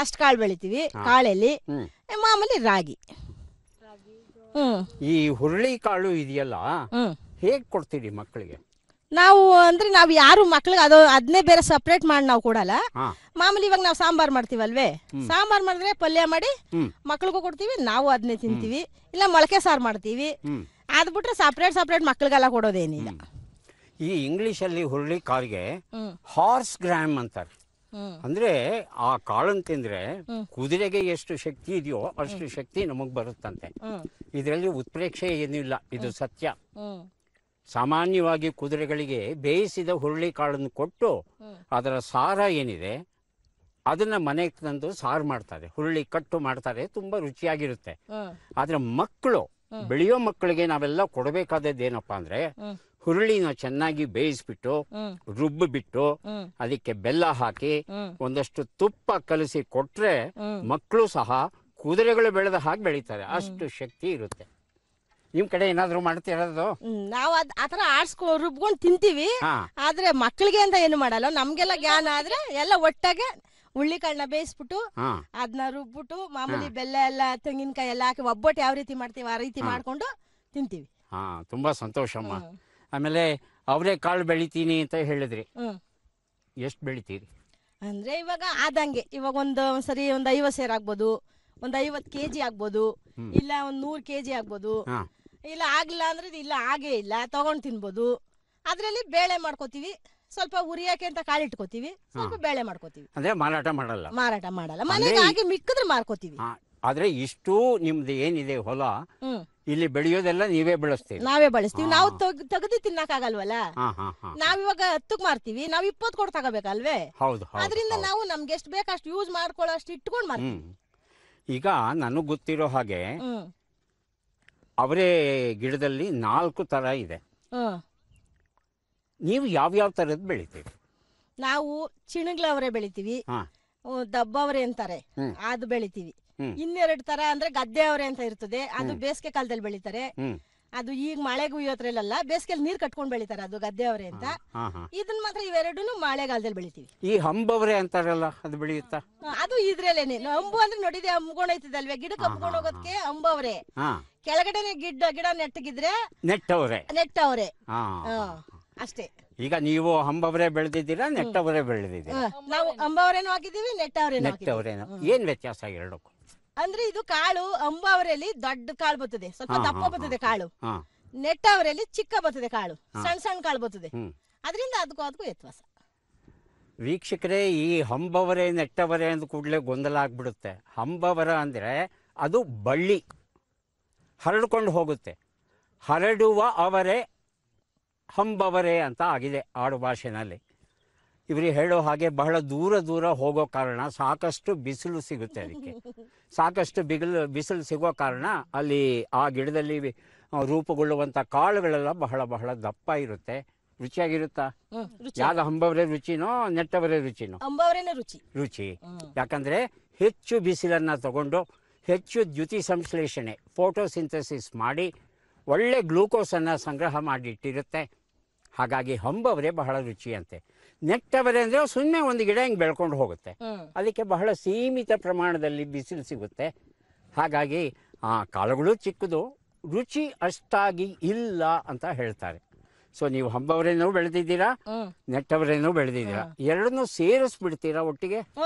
ಅಷ್ಟು ಕಾಳು ಬೆಳಿತೀವಿ. ಕಾಳಲ್ಲಿ ಮಾಮೂಲಿ ರಾಗಿ. ಈ ಹುರುಳಿಕಾಳು ಇದೆಯಲ್ಲ, ಹೇಗ್ ಕೊಡ್ತೀರಿ ಮಕ್ಕಳಿಗೆ? ನಾವು ಅಂದ್ರೆ ನಾವು ಯಾರು ಮಕ್ಳಿಗೆ ಅದನ್ನೇ ಬೇರೆ ಸಪ್ರೇಟ್ ಮಾಡಿ ನಾವು ಕೊಡಲ್ಲ. ಮಾಮೂಲಿ ಇವಾಗ ನಾವು ಸಾಂಬಾರ್ ಮಾಡ್ತೀವಲ್ವೇ, ಸಾಂಬಾರ್ ಮಾಡಿದ್ರೆ ಪಲ್ಯ ಮಾಡಿ ಮಕ್ಳಿಗೂ ಕೊಡ್ತೀವಿ, ನಾವು ಅದನ್ನೇ ತಿಂತೀವಿ. ಇಲ್ಲ ಮೊಳಕೆ ಸಾರು ಮಾಡ್ತೀವಿ. ಅದ್ ಬಿಟ್ರೆ ಸಪ್ರೇಟ್ ಮಕ್ಳಿಗೆಲ್ಲ ಕೊಡೋದೇನಿಲ್ಲ. ಈ ಇಂಗ್ಲಿಷ್ ಅಲ್ಲಿ ಹುರುಳಿ ಕಾಳಿಗೆ ಹಾರ್ಸ್ ಗ್ರಾಮ್ ಅಂತಾರೆ. ಅಂದ್ರೆ ಆ ಕಾಳನ್ ತಿಂದ್ರೆ ಕುದುರೆಗೆ ಎಷ್ಟು ಶಕ್ತಿ ಇದೆಯೋ ಅಷ್ಟು ಶಕ್ತಿ ನಮಗ್ ಬರುತ್ತಂತೆ. ಇದರಲ್ಲಿ ಉತ್ಪ್ರೇಕ್ಷೆ ಏನಿಲ್ಲ, ಇದು ಸತ್ಯ. ಸಾಮಾನ್ಯವಾಗಿ ಕುದುರೆಗಳಿಗೆ ಬೇಯಿಸಿದ ಹುರುಳಿ ಕಾಳನ್ನು ಕೊಟ್ಟು ಅದರ ಸಾರ ಏನಿದೆ ಅದನ್ನ ಮನೆಗೆ ತಂದು ಸಾರು ಮಾಡ್ತಾರೆ, ಹುರುಳಿ ಕಟ್ಟು ಮಾಡ್ತಾರೆ, ತುಂಬಾ ರುಚಿಯಾಗಿರುತ್ತೆ. ಆದ್ರೆ ಮಕ್ಕಳು, ಬೆಳೆಯೋ ಮಕ್ಕಳಿಗೆ ನಾವೆಲ್ಲ ಕೊಡಬೇಕಾದದ್ದೇನಪ್ಪ ಅಂದ್ರೆ ಹುರುಳಿನ ಚೆನ್ನಾಗಿ ಬೇಯಿಸ್ಬಿಟ್ಟು ರುಬ್ಬಿಬಿಟ್ಟು ಅದಕ್ಕೆ ಬೆಲ್ಲ ಹಾಕಿ ಒಂದಷ್ಟು ತುಪ್ಪ ಕಲಸಿ ಕೊಟ್ರೆ ಮಕ್ಕಳು ಸಹ ಕುದುರೆಗಳು ಬೆಳೆದ ಹಾಗೆ ಬೆಳೀತಾರೆ. ಅಷ್ಟು ಶಕ್ತಿ ಇರುತ್ತೆ. ನಿಮ್ ಕಡೆ ಏನಾದ್ರು ಮಾಡ್ತಿರೋದು? ನಾವು ಆತರ ರುಬ್ಕೊಂಡು ತಿಂತೀವಿ. ಆದ್ರೆ ಮಕ್ಕಳಿಗೆ ಅಂತ ಏನು ಮಾಡಲ್ಲ. ನಮ್ಗೆಲ್ಲ ಜ್ಞಾನ ಆದ್ರೆ ಎಲ್ಲ ಒಟ್ಟಾಗೆ ಹುಳ್ಳಿಕಾಳನ್ನ ಬೇಯಿಸ್ಬಿಟ್ಟು ಅದನ್ನ ರುಬ್ಬಿಟ್ಟು ಮಾಮೂಲಿ ಬೆಲ್ಲ ಎಲ್ಲ ತೆಂಗಿನಕಾಯಿ ಎಲ್ಲ ಹಾಕಿ ಒಬ್ಬಟ್ಟು ಯಾವ ರೀತಿ ಮಾಡ್ತೀವಿ ಆ ರೀತಿ ಮಾಡ್ಕೊಂಡು ತಿಂತೀವಿ. ತುಂಬಾ ಸಂತೋಷಮ್ಮ. ಆಮೇಲೆ ಅವರೇ ಕಾಳು ಬೆಳಿತೀನಿ ಅಂತ ಹೇಳಿದ್ರಿ, ಹ್ಮ್ ಎಷ್ಟು ಬೆಳಿತೀರಿ? ಅಂದ್ರೆ ಇವಾಗ ಆದಂಗೆ ಇವಾಗ ಒಂದ್ಸರಿ ಒಂದ್ 50 ಸೇರ್ ಆಗ್ಬೋದು, ಒಂದ್ 50 kg ಆಗ್ಬೋದು, ಇಲ್ಲ ಒಂದ್ 100 kg ಆಗ್ಬೋದು. ಇಲ್ಲ ಆಗ್ಲಿಲ್ಲ ಅಂದ್ರೆ ಇಲ್ಲ ಹಾಗೆ ಇಲ್ಲ ತಗೊಂಡ್ ತಿನ್ಬೋದು. ಅದ್ರಲ್ಲಿ ಬೇಳೆ ಮಾಡ್ಕೋತೀವಿ, ಸ್ವಲ್ಪ ಉರಿಯಾಕೆ ಅಂತ ಕಾಳಿಟ್ಕೋತೀವಿ, ಸ್ವಲ್ಪ ಬೇಳೆ ಮಾಡ್ಕೋತೀವಿ. ಅಂದ್ರೆ ಮಾರಾಟ ಮಾಡಲ್ಲ? ಮಾರಾಟ ಮಾಡಲ್ಲ, ಮನೆಗೆ ಹಾಗೆ ಮಿಕ್ಕಿದ್ರೆ ಮಾರ್ಕೋತೀವಿ. ಆದ್ರೆ ಇಷ್ಟು ನಿಮ್ದು ಏನಿದೆ ಹೊಲ, ಇಲ್ಲಿ ಬೆಳೆಯೋದೆಲ್ಲ ನೀವೇ ಬೆಳೆಸ್ತೀವಿ? ನಾವೇ ಬಳಸ್ತೀವಿ. ನಾವು ತೆಗೆದು ತಿನ್ನಕ್ ಆಗಲ್ವಲ್ಲ. ನಾವಿವಾಗ 10ಕ್ಕೆ ಮಾರ್ತೀವಿ, ನಾವ್ 20 ಕೊಟ್ಟು ತಗೋಬೇಕಲ್ವೇ? ಹೌದು. ಅದರಿಂದ ನಾವು ನಮ್ಗೆ ಎಷ್ಟು ಬೇಕು ಅಷ್ಟು ಯೂಸ್ ಮಾಡ್ಕೊಳ್ಳೋ ಅಷ್ಟು ಇಟ್ಕೊಂಡ್ ಮಾರ್ತೀವಿ. ಈಗ ನನಗ್ ಗೊತ್ತಿರೋ ಹಾಗೆ ಅವರೇ ಗಿಡದಲ್ಲಿ 4 ತರ ಇದೆ. ನೀವು ಯಾವ್ಯಾವ ತರದ್ ಬೆಳಿತೀವಿ? ನಾವು ಚಿಣಗ್ಲವರೆ ಬೆಳಿತೀವಿ, ದಬ್ಬವರೆ ಅಂತಾರೆ ಅದು ಬೆಳಿತೀವಿ. 2 ತರ ಅಂದ್ರೆ ಗದ್ದೆ ಅವರೆ ಅಂತ ಇರ್ತದೆ, ಅದು ಬೇಸಿಗೆ ಕಾಲದಲ್ಲಿ ಬೆಳಿತಾರೆ. ಅದು ಈಗ ಮಳೆಗೂ ಇವತ್ತರಲ್ಲ, ಬೇಸಿಗೆಯಲ್ಲಿ ನೀರ್ ಕಟ್ಕೊಂಡ್ ಬೆಳಿತಾರೆ, ಅದು ಗದ್ದೆ ಅವರೆ ಅಂತ. ಇದನ್ನ ಮಾತ್ರ ಇವೆರಡೂ ಮಳೆಗಾಲದಲ್ಲಿ ಬೆಳಿತೀವಿ. ಈ ಹಂಬವರೆ ಅಂತಾರಲ್ಲ, ಅದು ಬೆಳೆಯುತ್ತಾ? ಅದು ಇದ್ರಲ್ಲೇನೆ. ಹಂಬು ಅಂದ್ರೆ ನೋಡಿದೆ, ಹಂಬ್ಕೊಂಡೈತದಲ್ವೇ, ಗಿಡಕ್ಕೆ ಹಂಬ್ಕೊಂಡು ಹೋಗೋದಕ್ಕೆ ಹಂಬವ್ರೆ. ಕೆಳಗಡೆನೆ ಗಿಡ ನೆಟ್ಟಗಿದ್ರೆ ನೆಟ್ಟವ್ರೆ ಅಷ್ಟೇ. ಈಗ ನೀವು ಹಂಬವರೆ ಬೆಳೆದಿದ್ದೀರಾ, ನೆಟ್ಟವರೆ ಬೆಳೆದಿದ್ದೀರಾ? ನಾವು ಹಂಬವರೇನು ಹಾಕಿದೀವಿ, ನೆಟ್ಟವರೇನು. ಏನ್ ವ್ಯತ್ಯಾಸ ಎರಡಕ್ಕೂ? ಅಂದ್ರೆ ಇದು ಕಾಳು ಅಂಬಾವರೆಯಲ್ಲಿ ದೊಡ್ಡ ಕಾಳು ಬರ್ತದೆ, ಸ್ವಲ್ಪ ದಪ್ಪ ಬರ್ತದೆ ಕಾಳು. ನೆಟ್ಟವರೆಯಲ್ಲಿ ಚಿಕ್ಕ ಬರ್ತದೆ ಕಾಳು, ಸಣ್ಣ ಸಣ್ಣ ಕಾಳು ಬರ್ತದೆ. ಅದರಿಂದ ಅದಕ್ಕೂ ವ್ಯತ್ಯಾಸ. ವೀಕ್ಷಕರೇ, ಈ ಹಂಬವರೆ ನೆಟ್ಟವರೆ ಅಂದ ಕೂಡಲೇ ಗೊಂದಲ ಆಗ್ಬಿಡುತ್ತೆ. ಹಂಬವರ ಅಂದ್ರೆ ಅದು ಬಳ್ಳಿ ಹರಡ್ಕೊಂಡು ಹೋಗುತ್ತೆ, ಹರಡುವ ಅವರೆ ಹಂಬವರೆ ಅಂತ ಆಗಿದೆ ಆಡು ಭಾಷೆನಲ್ಲಿ. ಇವ್ರಿಗೆ ಹೇಳೋ ಹಾಗೆ ಬಹಳ ದೂರ ಹೋಗೋ ಕಾರಣ ಸಾಕಷ್ಟು ಬಿಸಿಲು ಸಿಗುತ್ತೆ. ಅದಕ್ಕೆ ಸಾಕಷ್ಟು ಬಿಸಿಲು ಸಿಗೋ ಕಾರಣ ಅಲ್ಲಿ ಆ ಗಿಡದಲ್ಲಿ ರೂಪುಗೊಳ್ಳುವಂಥ ಕಾಳುಗಳೆಲ್ಲ ಬಹಳ ದಪ್ಪ ಇರುತ್ತೆ. ರುಚಿಯಾಗಿರುತ್ತಾ? ಯಾವ್ದು ಹಂಬವರೆ ರುಚಿನೋ ನೆಟ್ಟವರೆ ರುಚಿನೋ? ಹಂಬವರೆನೇ ರುಚಿ. ಯಾಕಂದ್ರೆ ಹೆಚ್ಚು ಬಿಸಿಲನ್ನ ತಗೊಂಡು ಹೆಚ್ಚು ದ್ಯುತಿ ಸಂಶ್ಲೇಷಣೆ, ಫೋಟೋಸಿಂಥಸಿಸ್ ಮಾಡಿ ಒಳ್ಳೆ ಗ್ಲೂಕೋಸನ್ನು ಸಂಗ್ರಹ ಮಾಡಿಟ್ಟಿರುತ್ತೆ. ಹಾಗಾಗಿ ಹಂಬವರೆ ಬಹಳ ರುಚಿಯಂತೆ. ನೆಟ್ಟವರೆ ಅಂದರೆ ಸುಮ್ಮನೆ ಒಂದು ಗಿಡ ಹಿಂಗೆ ಬೆಳ್ಕೊಂಡು ಹೋಗುತ್ತೆ, ಅದಕ್ಕೆ ಬಹಳ ಸೀಮಿತ ಪ್ರಮಾಣದಲ್ಲಿ ಬಿಸಿಲು ಸಿಗುತ್ತೆ. ಹಾಗಾಗಿ ಆ ಕಾಳುಗಳು ಚಿಕ್ಕದು, ರುಚಿ ಅಷ್ಟಾಗಿ ಇಲ್ಲ ಅಂತ ಹೇಳ್ತಾರೆ. ಸೊ ನೀವು ಹಂಬವರೇನೂ ಬೆಳೆದಿದ್ದೀರಾ, ನೆಟ್ಟವರೇನೂ ಬೆಳೆದಿದ್ದೀರಾ, ಎರಡನ್ನೂ ಸೇರಿಸ್ಬಿಡ್ತೀರಾ ಒಟ್ಟಿಗೆ?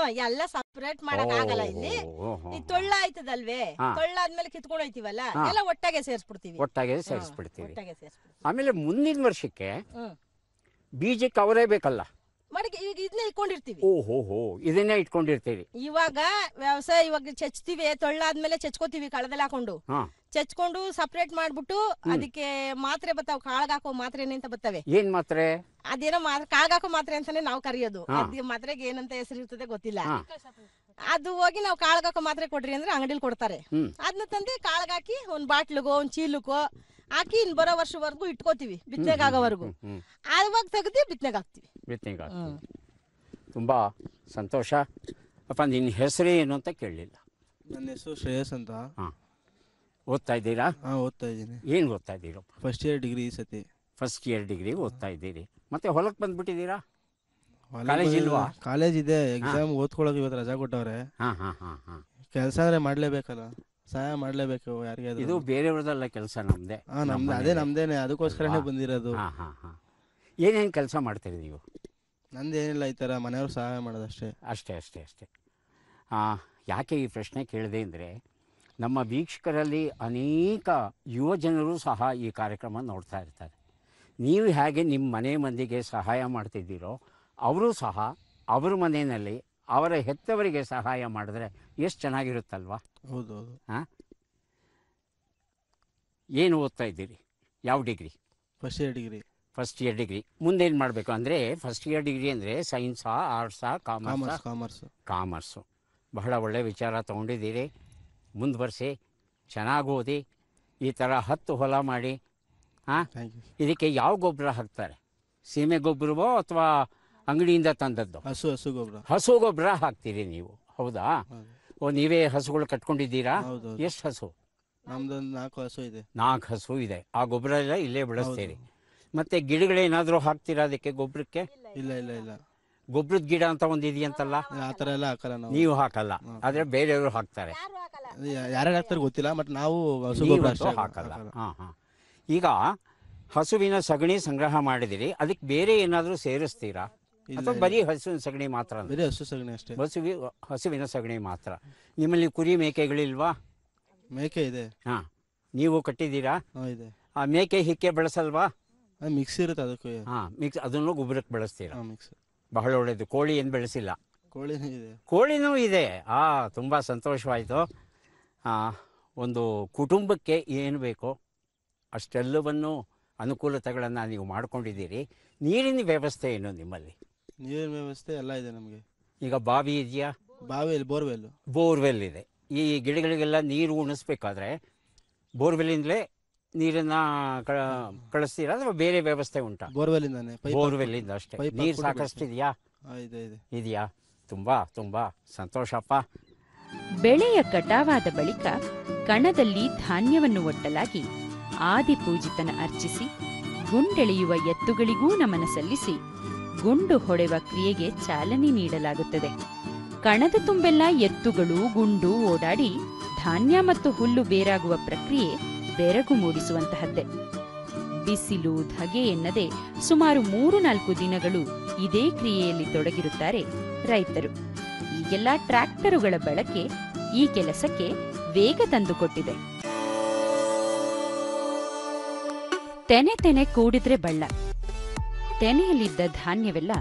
ಎಲ್ಲ ಸಪರೇಟ್ ಮಾಡಕ್ ಆಗಲ್ಲ. ಇಲ್ಲಿ ತೊಳ್ಳ ಆಯ್ತದಲ್ವೇ, ತೊಳ್ಳಾದ್ಮೇಲೆ ಕಿತ್ಕೊಂಡು ಹೋಯ್ತೀವಲ್ಲ, ಎಲ್ಲ ಒಟ್ಟಾಗೆ ಸೇರಿಸ್ಬಿಡ್ತೀವಿ. ಆಮೇಲೆ ಮುಂದಿನ ವರ್ಷಕ್ಕೆ ಬೀಜಕ್ಕೆ ಅವರೇ ಬೇಕಲ್ಲ, ಇದನ್ನೇ ಇಟ್ಕೊಂಡಿರ್ತೀವಿ. ಓಹೋ, ಇದನ್ನೇ ಇಟ್ಕೊಂಡಿರ್ತೀವಿ. ಇವಾಗ ವ್ಯವಸಾಯ ಇವಾಗ ಚಚ್ತೀವಿ, ತೊಳ್ಳಾದ್ಮೇಲೆ ಚಚ್ಕೋತೀವಿ, ಕಳದಲ್ಲಿ ಹಾಕೊಂಡು ಚಚ್ಕೊಂಡು ಸಪರೇಟ್ ಮಾಡ್ಬಿಟ್ಟು ಅದಕ್ಕೆ ಮಾತ್ರೆ ಬರ್ತಾವ, ಕಾಳ್ಗಾಕೋ ಮಾತ್ರೆನೆ ಅಂತ ಬರ್ತವೆ. ಏನ್ ಮಾತ್ರೆ? ಅದೇನೋ ಕಾಳ್ಗಾಕೋ ಮಾತ್ರೆ ಅಂತಾನೆ ನಾವು ಕರೆಯೋದು. ಅದ್ ಮಾತ್ರೆಗೆ ಏನಂತ ಹೆಸರು ಇರ್ತದೆ ಗೊತ್ತಿಲ್ಲ. ಅದು ಹೋಗಿ ನಾವು ಕಾಳ್ಗಾಕೋ ಮಾತ್ರೆ ಕೊಡ್ರಿ ಅಂದ್ರೆ ಅಂಗಡಿಲಿ ಕೊಡ್ತಾರೆ. ಅದನ್ನ ತಂದು ಕಾಳ್ಗಾಕಿ ಒಂದ್ ಬಾಟ್ಲಿಗೋ ಒಂದ್ ಚೀಲಕ್ಕೋ ಹಾಕಿ ಇನ್ ಬರೋ ವರ್ಷವರೆಗೂ ಇಟ್ಕೋತೀವಿ, ಬಿತ್ತನೆಗಾಗೋವರೆಗೂ. ಆವಾಗ ತೆಗ್ದು ಬಿತ್ತನೆಗೆ ಹಾಕ್ತಿವಿ. ತುಂಬಾ ಸಂತೋಷ ಅಪ್ಪ. ನಿನ್ನ ಹೆಸರು ಏನು ಅಂತ ಕೇಳಲಿಲ್ಲ. ನನ್ನ ಹೆಸರು ಶ್ರೇಯಸ್ ಅಂತ. ಓದ್ತಾ ಇದ್ದೀರಾ? ಓದ್ತಾ ಇದ್ದೀನಿ. ಏನು ಓದ್ತಾ ಇದ್ದೀರಾ? ಫಸ್ಟ್ ಇಯರ್ ಡಿಗ್ರಿ ಈ ಸತಿ. ಫಸ್ಟ್ ಇಯರ್ ಡಿಗ್ರಿ ಓದ್ತಾ ಇದ್ದೀರಿ. ಮತ್ತೆ ಹೊಲಕ್ಕೆ ಬಂದ್ಬಿಟ್ಟಿದ್ದೀರಾ? ಕಾಲೇಜ್ ಇಲ್ವಾ? ಕಾಲೇಜ್ ಇದೆ, ಎಕ್ಸಾಮ್ ಓದ್ಕೊಳಕ್ ಇವತ್ತು ರಜಾ ಕೊಟ್ಟವ್ರೆ. ಕೆಲಸ ಅಂದ್ರೆ ಮಾಡ್ಲೇಬೇಕಲ್ಲ, ಸಹಾಯ ಮಾಡ್ಲೇಬೇಕು ಯಾರಿಗೆ. ಇದು ಬೇರೆಯವ್ರದಲ್ಲ ಕೆಲಸ, ನಮ್ದೇ. ನಮ್ದು ಅದೇ ನಮ್ದೇನೆ, ಅದಕ್ಕೋಸ್ಕರನೇ ಬಂದಿರೋದು. ಏನೇನು ಕೆಲಸ ಮಾಡ್ತೀರಿ ನೀವು? ನಂದೇನಿಲ್ಲ, ಈ ಥರ ಮನೆಯವ್ರು ಸಹಾಯ ಮಾಡೋದಷ್ಟೇ. ಅಷ್ಟೇ. ಯಾಕೆ ಈ ಪ್ರಶ್ನೆ ಕೇಳಿದೆ ಅಂದರೆ, ನಮ್ಮ ವೀಕ್ಷಕರಲ್ಲಿ ಅನೇಕ ಯುವ ಜನರು ಸಹ ಈ ಕಾರ್ಯಕ್ರಮ ನೋಡ್ತಾ ಇರ್ತಾರೆ. ನೀವು ಹೇಗೆ ನಿಮ್ಮ ಮನೆ ಮಂದಿಗೆ ಸಹಾಯ ಮಾಡ್ತಿದ್ದೀರೋ, ಅವರು ಸಹ ಅವ್ರ ಮನೆಯಲ್ಲಿ ಅವರ ಹೆತ್ತವರಿಗೆ ಸಹಾಯ ಮಾಡಿದ್ರೆ ಎಷ್ಟು ಚೆನ್ನಾಗಿರುತ್ತಲ್ವಾ? ಹೌದು. ಏನು ಓದ್ತಾ ಇದ್ದೀರಿ? ಯಾವ degree? First year degree. First year degree ಮುಂದೇನು ಮಾಡಬೇಕು ಅಂದರೆ, ಫಸ್ಟ್ ಇಯರ್ ಡಿಗ್ರಿ ಅಂದರೆ ಸೈನ್ಸಾ, ಆರ್ಟ್ಸಾ, ಕಾಮರ್ಸು. ಬಹಳ ಒಳ್ಳೆಯ ವಿಚಾರ ತೊಗೊಂಡಿದ್ದೀರಿ. ಮುಂದುವರಿಸಿ, ಚೆನ್ನಾಗಿ ಓದಿ, ಈ ಥರ 10 ಹೊಲ ಮಾಡಿ. ಇದಕ್ಕೆ ಯಾವ ಗೊಬ್ಬರ ಹಾಕ್ತಾರೆ? ಸೀಮೆ ಗೊಬ್ಬರವೋ ಅಥವಾ ಅಂಗಡಿಯಿಂದ ತಂದದ್ದು? ಹಸು ಗೊಬ್ಬರ ಹಾಕ್ತೀರಿ ನೀವು, ಹೌದಾ? ನೀವೇ ಹಸುಗಳು ಕಟ್ಕೊಂಡಿದ್ದೀರಾ? ಎಷ್ಟು ಹಸು? ನಮ್ದೊಂದು 4 ಹಸು ಇದೆ. 4 ಹಸು ಇದೆ. ಆ ಗೊಬ್ಬರ ಎಲ್ಲ ಇಲ್ಲೇ ಬೆಳೆಸ್ತೀರಿ. ಮತ್ತೆ ಗಿಡಗಳೇನಾದರೂ ಹಾಕ್ತೀರಾ ಅದಕ್ಕೆ ಗೊಬ್ಬರಕ್ಕೆ? ಇಲ್ಲ. ಗೊಬ್ಬರದ ಗಿಡ ಅಂತ ಒಂದು ಇದೆಯಂತಲ್ಲ, ಆ ಥರ ಎಲ್ಲ ಹಾಕಲ್ಲ ನಾವು. ನೀವು ಹಾಕಲ್ಲ, ಆದರೆ ಬೇರೆಯವರು ಹಾಕ್ತಾರೆ. ಯಾರ್ಯಾರು ಹಾಕ್ತಾರೆ ಗೊತ್ತಿಲ್ಲ, ಬಟ್ ನಾವು ಹಾಕಲ್ಲ. ಈಗ ಹಸುವಿನ ಸಗಣಿ ಸಂಗ್ರಹ ಮಾಡಿದಿರಿ, ಅದಕ್ಕೆ ಬೇರೆ ಏನಾದರೂ ಸೇರಿಸ್ತೀರಾ ಅಥವಾ ಬರೀ ಹಸುವಿನ ಸಗಣಿ ಮಾತ್ರ? ಬರೀ ಹಸು ಸಗಣಿ ಅಷ್ಟೇ. ಹಸುವಿನ ಸಗಣಿ ಮಾತ್ರ. ನಿಮ್ಮಲ್ಲಿ ಕುರಿ ಮೇಕೆಗಳಿಲ್ವಾ? ಮೇಕೆ ಇದೆ. ಹಾಂ, ನೀವು ಕಟ್ಟಿದ್ದೀರಾ? ಇದೆ. ಆ ಮೇಕೆ ಹಿಕ್ಕೆ ಬಳಸಲ್ವಾ? ಮಿಕ್ಸ್ ಇರುತ್ತೆ ಅದಕ್ಕೆ. ಹಾಂ, ಮಿಕ್ಸ್, ಅದನ್ನು ಗೊಬ್ಬರಕ್ಕೆ ಬಳಸ್ತೀರಾ? ಮಿಕ್ಸ್. ಬಹಳ ಒಳ್ಳೆಯದು. ಕೋಳಿ ಏನು ಬೆಳೆಸಿಲ್ಲ? ಕೋಳಿನೂ ಇದೆ. ಕೋಳಿನೂ ಇದೆ. ತುಂಬ ಸಂತೋಷವಾಯಿತು. ಒಂದು ಕುಟುಂಬಕ್ಕೆ ಏನು ಬೇಕೋ ಅಷ್ಟೆಲ್ಲವನ್ನು ಅನುಕೂಲತೆಗಳನ್ನು ನೀವು ಮಾಡ್ಕೊಂಡಿದ್ದೀರಿ. ನೀರಿನ ವ್ಯವಸ್ಥೆ ಏನು ನಿಮ್ಮಲ್ಲಿ? ನೀರಿನ ವ್ಯವಸ್ಥೆ ಎಲ್ಲ ಇದೆ ನಮಗೆ. ಈಗ ಬಾವಿ ಇದೆಯಾ? ಬಾವಿಯಲ್ಲಿ ಬೋರ್ವೆಲ್ ಇದೆ. ಈ ಗಿಡಗಳಿಗೆಲ್ಲ ನೀರು ಉಣಿಸ್ಬೇಕಾದ್ರೆ ಬೋರ್ವೆಲ್ಲಿಂದಲೇ ನೀರನ್ನು ಕಳಿಸ್ತೀರಾ ಅಥವಾ ಬೇರೆ ವ್ಯವಸ್ಥೆ ಉಂಟಾ? ಬೋರ್ವೆಲ್ಲಿಂದ ಅಷ್ಟೇ. ನೀರು ಸಾಕಷ್ಟು ಇದೆಯಾ? ಇದೆಯಾ? ತುಂಬ ತುಂಬ ಸಂತೋಷಪ್ಪ. ಬೆಳೆಯ ಕಟಾವಾದ ಬಳಿಕ ಕಣದಲ್ಲಿ ಧಾನ್ಯವನ್ನು ಒಟ್ಟಲಾಗಿ ಆದಿಪೂಜಿತನ ಅರ್ಚಿಸಿ ಗುಂಡೆಳೆಯುವ ಎತ್ತುಗಳಿಗೂ ನಮನ ಸಲ್ಲಿಸಿ ಗುಂಡು ಹೊಡೆವ ಕ್ರಿಯೆಗೆ ಚಾಲನೆ ನೀಡಲಾಗುತ್ತದೆ. ಕಣದ ತುಂಬೆಲ್ಲ ಎತ್ತುಗಳು ಗುಂಡು ಓಡಾಡಿ ಧಾನ್ಯ ಮತ್ತು ಹುಲ್ಲು ಬೇರಾಗುವ ಪ್ರಕ್ರಿಯೆ ಬೆರಗು ಮೂಡಿಸುವಂತಹದ್ದೇ. ಬಿಸಿಲು ಧಗೆ ಎನ್ನದೆ ಸುಮಾರು 3-4 ದಿನಗಳು ಇದೇ ಕ್ರಿಯೆಯಲ್ಲಿ ತೊಡಗಿರುತ್ತಾರೆ ರೈತರು. ಈಗೆಲ್ಲ ಟ್ರ್ಯಾಕ್ಟರುಗಳ ಬಳಕೆ ಈ ಕೆಲಸಕ್ಕೆ ವೇಗ ತಂದುಕೊಟ್ಟಿದೆ. ತೆನೆ ಕೂಡಿದ್ರೆ ಬಳ್ಳ. ತೆನೆಯಲ್ಲಿದ್ದ ಧಾನ್ಯವೆಲ್ಲ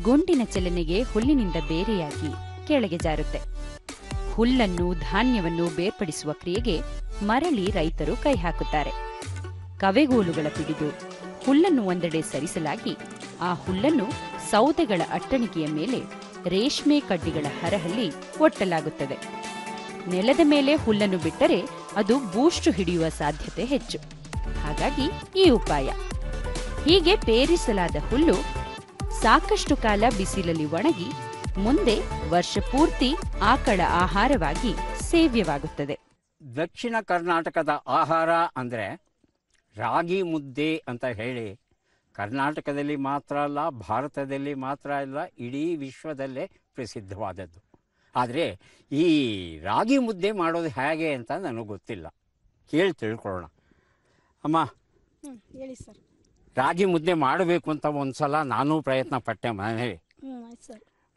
ಗುಂಡಿನ ಚಲನೆಗೆ ಹುಲ್ಲಿನಿಂದ ಬೇರೆಯಾಗಿ ಕೆಳಗೆ ಜಾರುತ್ತೆ. ಹುಲ್ಲನ್ನು ಧಾನ್ಯವನ್ನು ಬೇರ್ಪಡಿಸುವ ಕ್ರಿಯೆಗೆ ಮರಳಿ ರೈತರು ಕೈ ಹಾಕುತ್ತಾರೆ. ಕವೆಗೋಲುಗಳ ಪಿಡಿದು ಹುಲ್ಲನ್ನು ಒಂದೆಡೆ ಸರಿಸಲಾಗಿ ಆ ಹುಲ್ಲನ್ನು ಸೌದೆಗಳ ಅಟ್ಟಣಿಕೆಯ ಮೇಲೆ ರೇಷ್ಮೆ ಕಡ್ಡಿಗಳ ಹರಹಲ್ಲಿ ಒಟ್ಟಲಾಗುತ್ತದೆ. ನೆಲದ ಮೇಲೆ ಹುಲ್ಲನ್ನು ಬಿಟ್ಟರೆ ಅದು ಬೂಷ್ಟು ಹಿಡಿಯುವ ಸಾಧ್ಯತೆ ಹೆಚ್ಚು. ಹಾಗಾಗಿ ಈ ಉಪಾಯ. ಹೀಗೆ ಪೇರಿಸಲಾದ ಹುಲ್ಲು ಸಾಕಷ್ಟು ಕಾಲ ಬಿಸಿಲಲ್ಲಿ ಒಣಗಿ ಮುಂದೆ ವರ್ಷ ಪೂರ್ತಿ ಆಕಳ ಆಹಾರವಾಗಿ ಸೇವ್ಯವಾಗುತ್ತದೆ. ದಕ್ಷಿಣ ಕರ್ನಾಟಕದ ಆಹಾರ ಅಂದರೆ ರಾಗಿ ಮುದ್ದೆ ಅಂತ ಹೇಳಿ ಕರ್ನಾಟಕದಲ್ಲಿ ಮಾತ್ರ ಅಲ್ಲ, ಭಾರತದಲ್ಲಿ ಮಾತ್ರ ಅಲ್ಲ, ಇಡೀ ವಿಶ್ವದಲ್ಲೇ ಪ್ರಸಿದ್ಧವಾದದ್ದು. ಆದರೆ ಈ ರಾಗಿ ಮುದ್ದೆ ಮಾಡೋದು ಹೇಗೆ ಅಂತ ನನಗೆ ಗೊತ್ತಿಲ್ಲ. ಕೇಳಿ ತಿಳ್ಕೊಳ್ಳೋಣ. ಅಮ್ಮ, ಹೇಳಿ ಸರ್. ರಾಗಿ ಮುದ್ದೆ ಮಾಡಬೇಕು ಅಂತ ಒಂದ್ಸಲ ನಾನು ಪ್ರಯತ್ನ ಪಟ್ಟೆ ಮನೇಲಿ.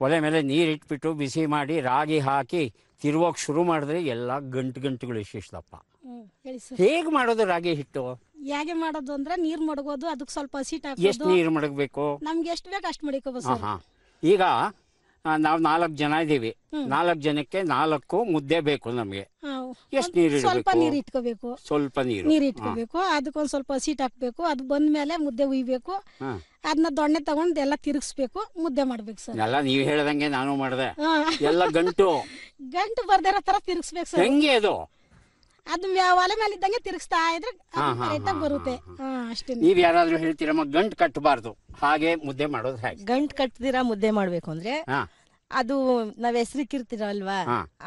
ಒಲೆ ಮೇಲೆ ನೀರು ಇಟ್ಬಿಟ್ಟು ಬಿಸಿ ಮಾಡಿ ರಾಗಿ ಹಾಕಿ ತಿರುಗೋಕೆ ಶುರು ಮಾಡಿದ್ರೆ ಎಲ್ಲ ಗಂಟುಗಳು ಇಷ್ಟಿಷ್ಟಪ್ಪ. ಹೇಗೆ ಮಾಡೋದು ರಾಗಿ ಹಿಟ್ಟು? ಹೇಗೆ ಮಾಡೋದು ಅಂದ್ರೆ ನೀರು ಮಡಗೋದು, ಅದಕ್ಕೆ ಸ್ವಲ್ಪ ಹಸಿಟ್ಟು ಹಾಕೋದು. ಎಷ್ಟು ನೀರು ಮಡಗಬೇಕು? ನಮ್ಗೆ ಎಷ್ಟು ಬೇಕು ಅಷ್ಟು ಮಡಕೋಬಹುದು ಸರ್. ಈಗ ನಾವು 4 ಜನ ಇದ್ದೀವಿ. 4 ಜನಕ್ಕೆ 4 ಮುದ್ದೆ ಬೇಕು ನಮಗೆ. ಎಷ್ಟು ನೀರು? ಸ್ವಲ್ಪ ನೀರು ಇಟ್ಕೋಬೇಕು. ಸ್ವಲ್ಪ ನೀರು ಇಟ್ಕೋಬೇಕು. ಅದಕ್ಕೊಂದು ಸ್ವಲ್ಪ ಹಸಿಟ್ಟು ಹಾಕ್ಬೇಕು. ಅದು ಬಂದ್ಮೇಲೆ ಮುದ್ದೆ ಉಯ್ಬೇಕು. ಅದನ್ನ ದೊಣ್ಣೆ ತಗೊಂಡು ಎಲ್ಲ ತಿರುಗಿಸ್ಬೇಕು, ಮುದ್ದೆ ಮಾಡ್ಬೇಕು ಸರ್. ಎಲ್ಲ ನೀವು ಹೇಳ್ದಂಗೆ ನಾನು ಮಾಡಿದೆ. ಎಲ್ಲ ಗಂಟು ಬರ್ದೇ ಇರೋ ತರ ತಿರುಗಿಸ್ಬೇಕು ಸರ್. ಹೆಂಗೆ ಅದು? ಅದು ಒಲೆ ಮೇಲೆ ಇದ್ದಂಗೆ ತಿರುಗಿಸ್ತಾ ಇದ್ರೆ ಕರೆಕ್ಟಾಗಿ ಬರುತ್ತೆ ಅಷ್ಟೇ. ನೀವ್ ಯಾರಾದ್ರೂ ಹೇಳ್ತೀರಮ್ಮ ಗಂಟು ಕಟ್ಟಬಾರ್ದು, ಹಾಗೆ ಮುದ್ದೆ ಮಾಡೋದು ಹೇಗೆ? ಗಂಟು ಕಟ್ಟದಿರ ಮುದ್ದೆ ಮಾಡ್ಬೇಕು ಅಂದ್ರೆ ಅದು ನಾವ್ ಹೆಸರಿಕ್ಕಿರ್ತೀರಲ್ವಾ,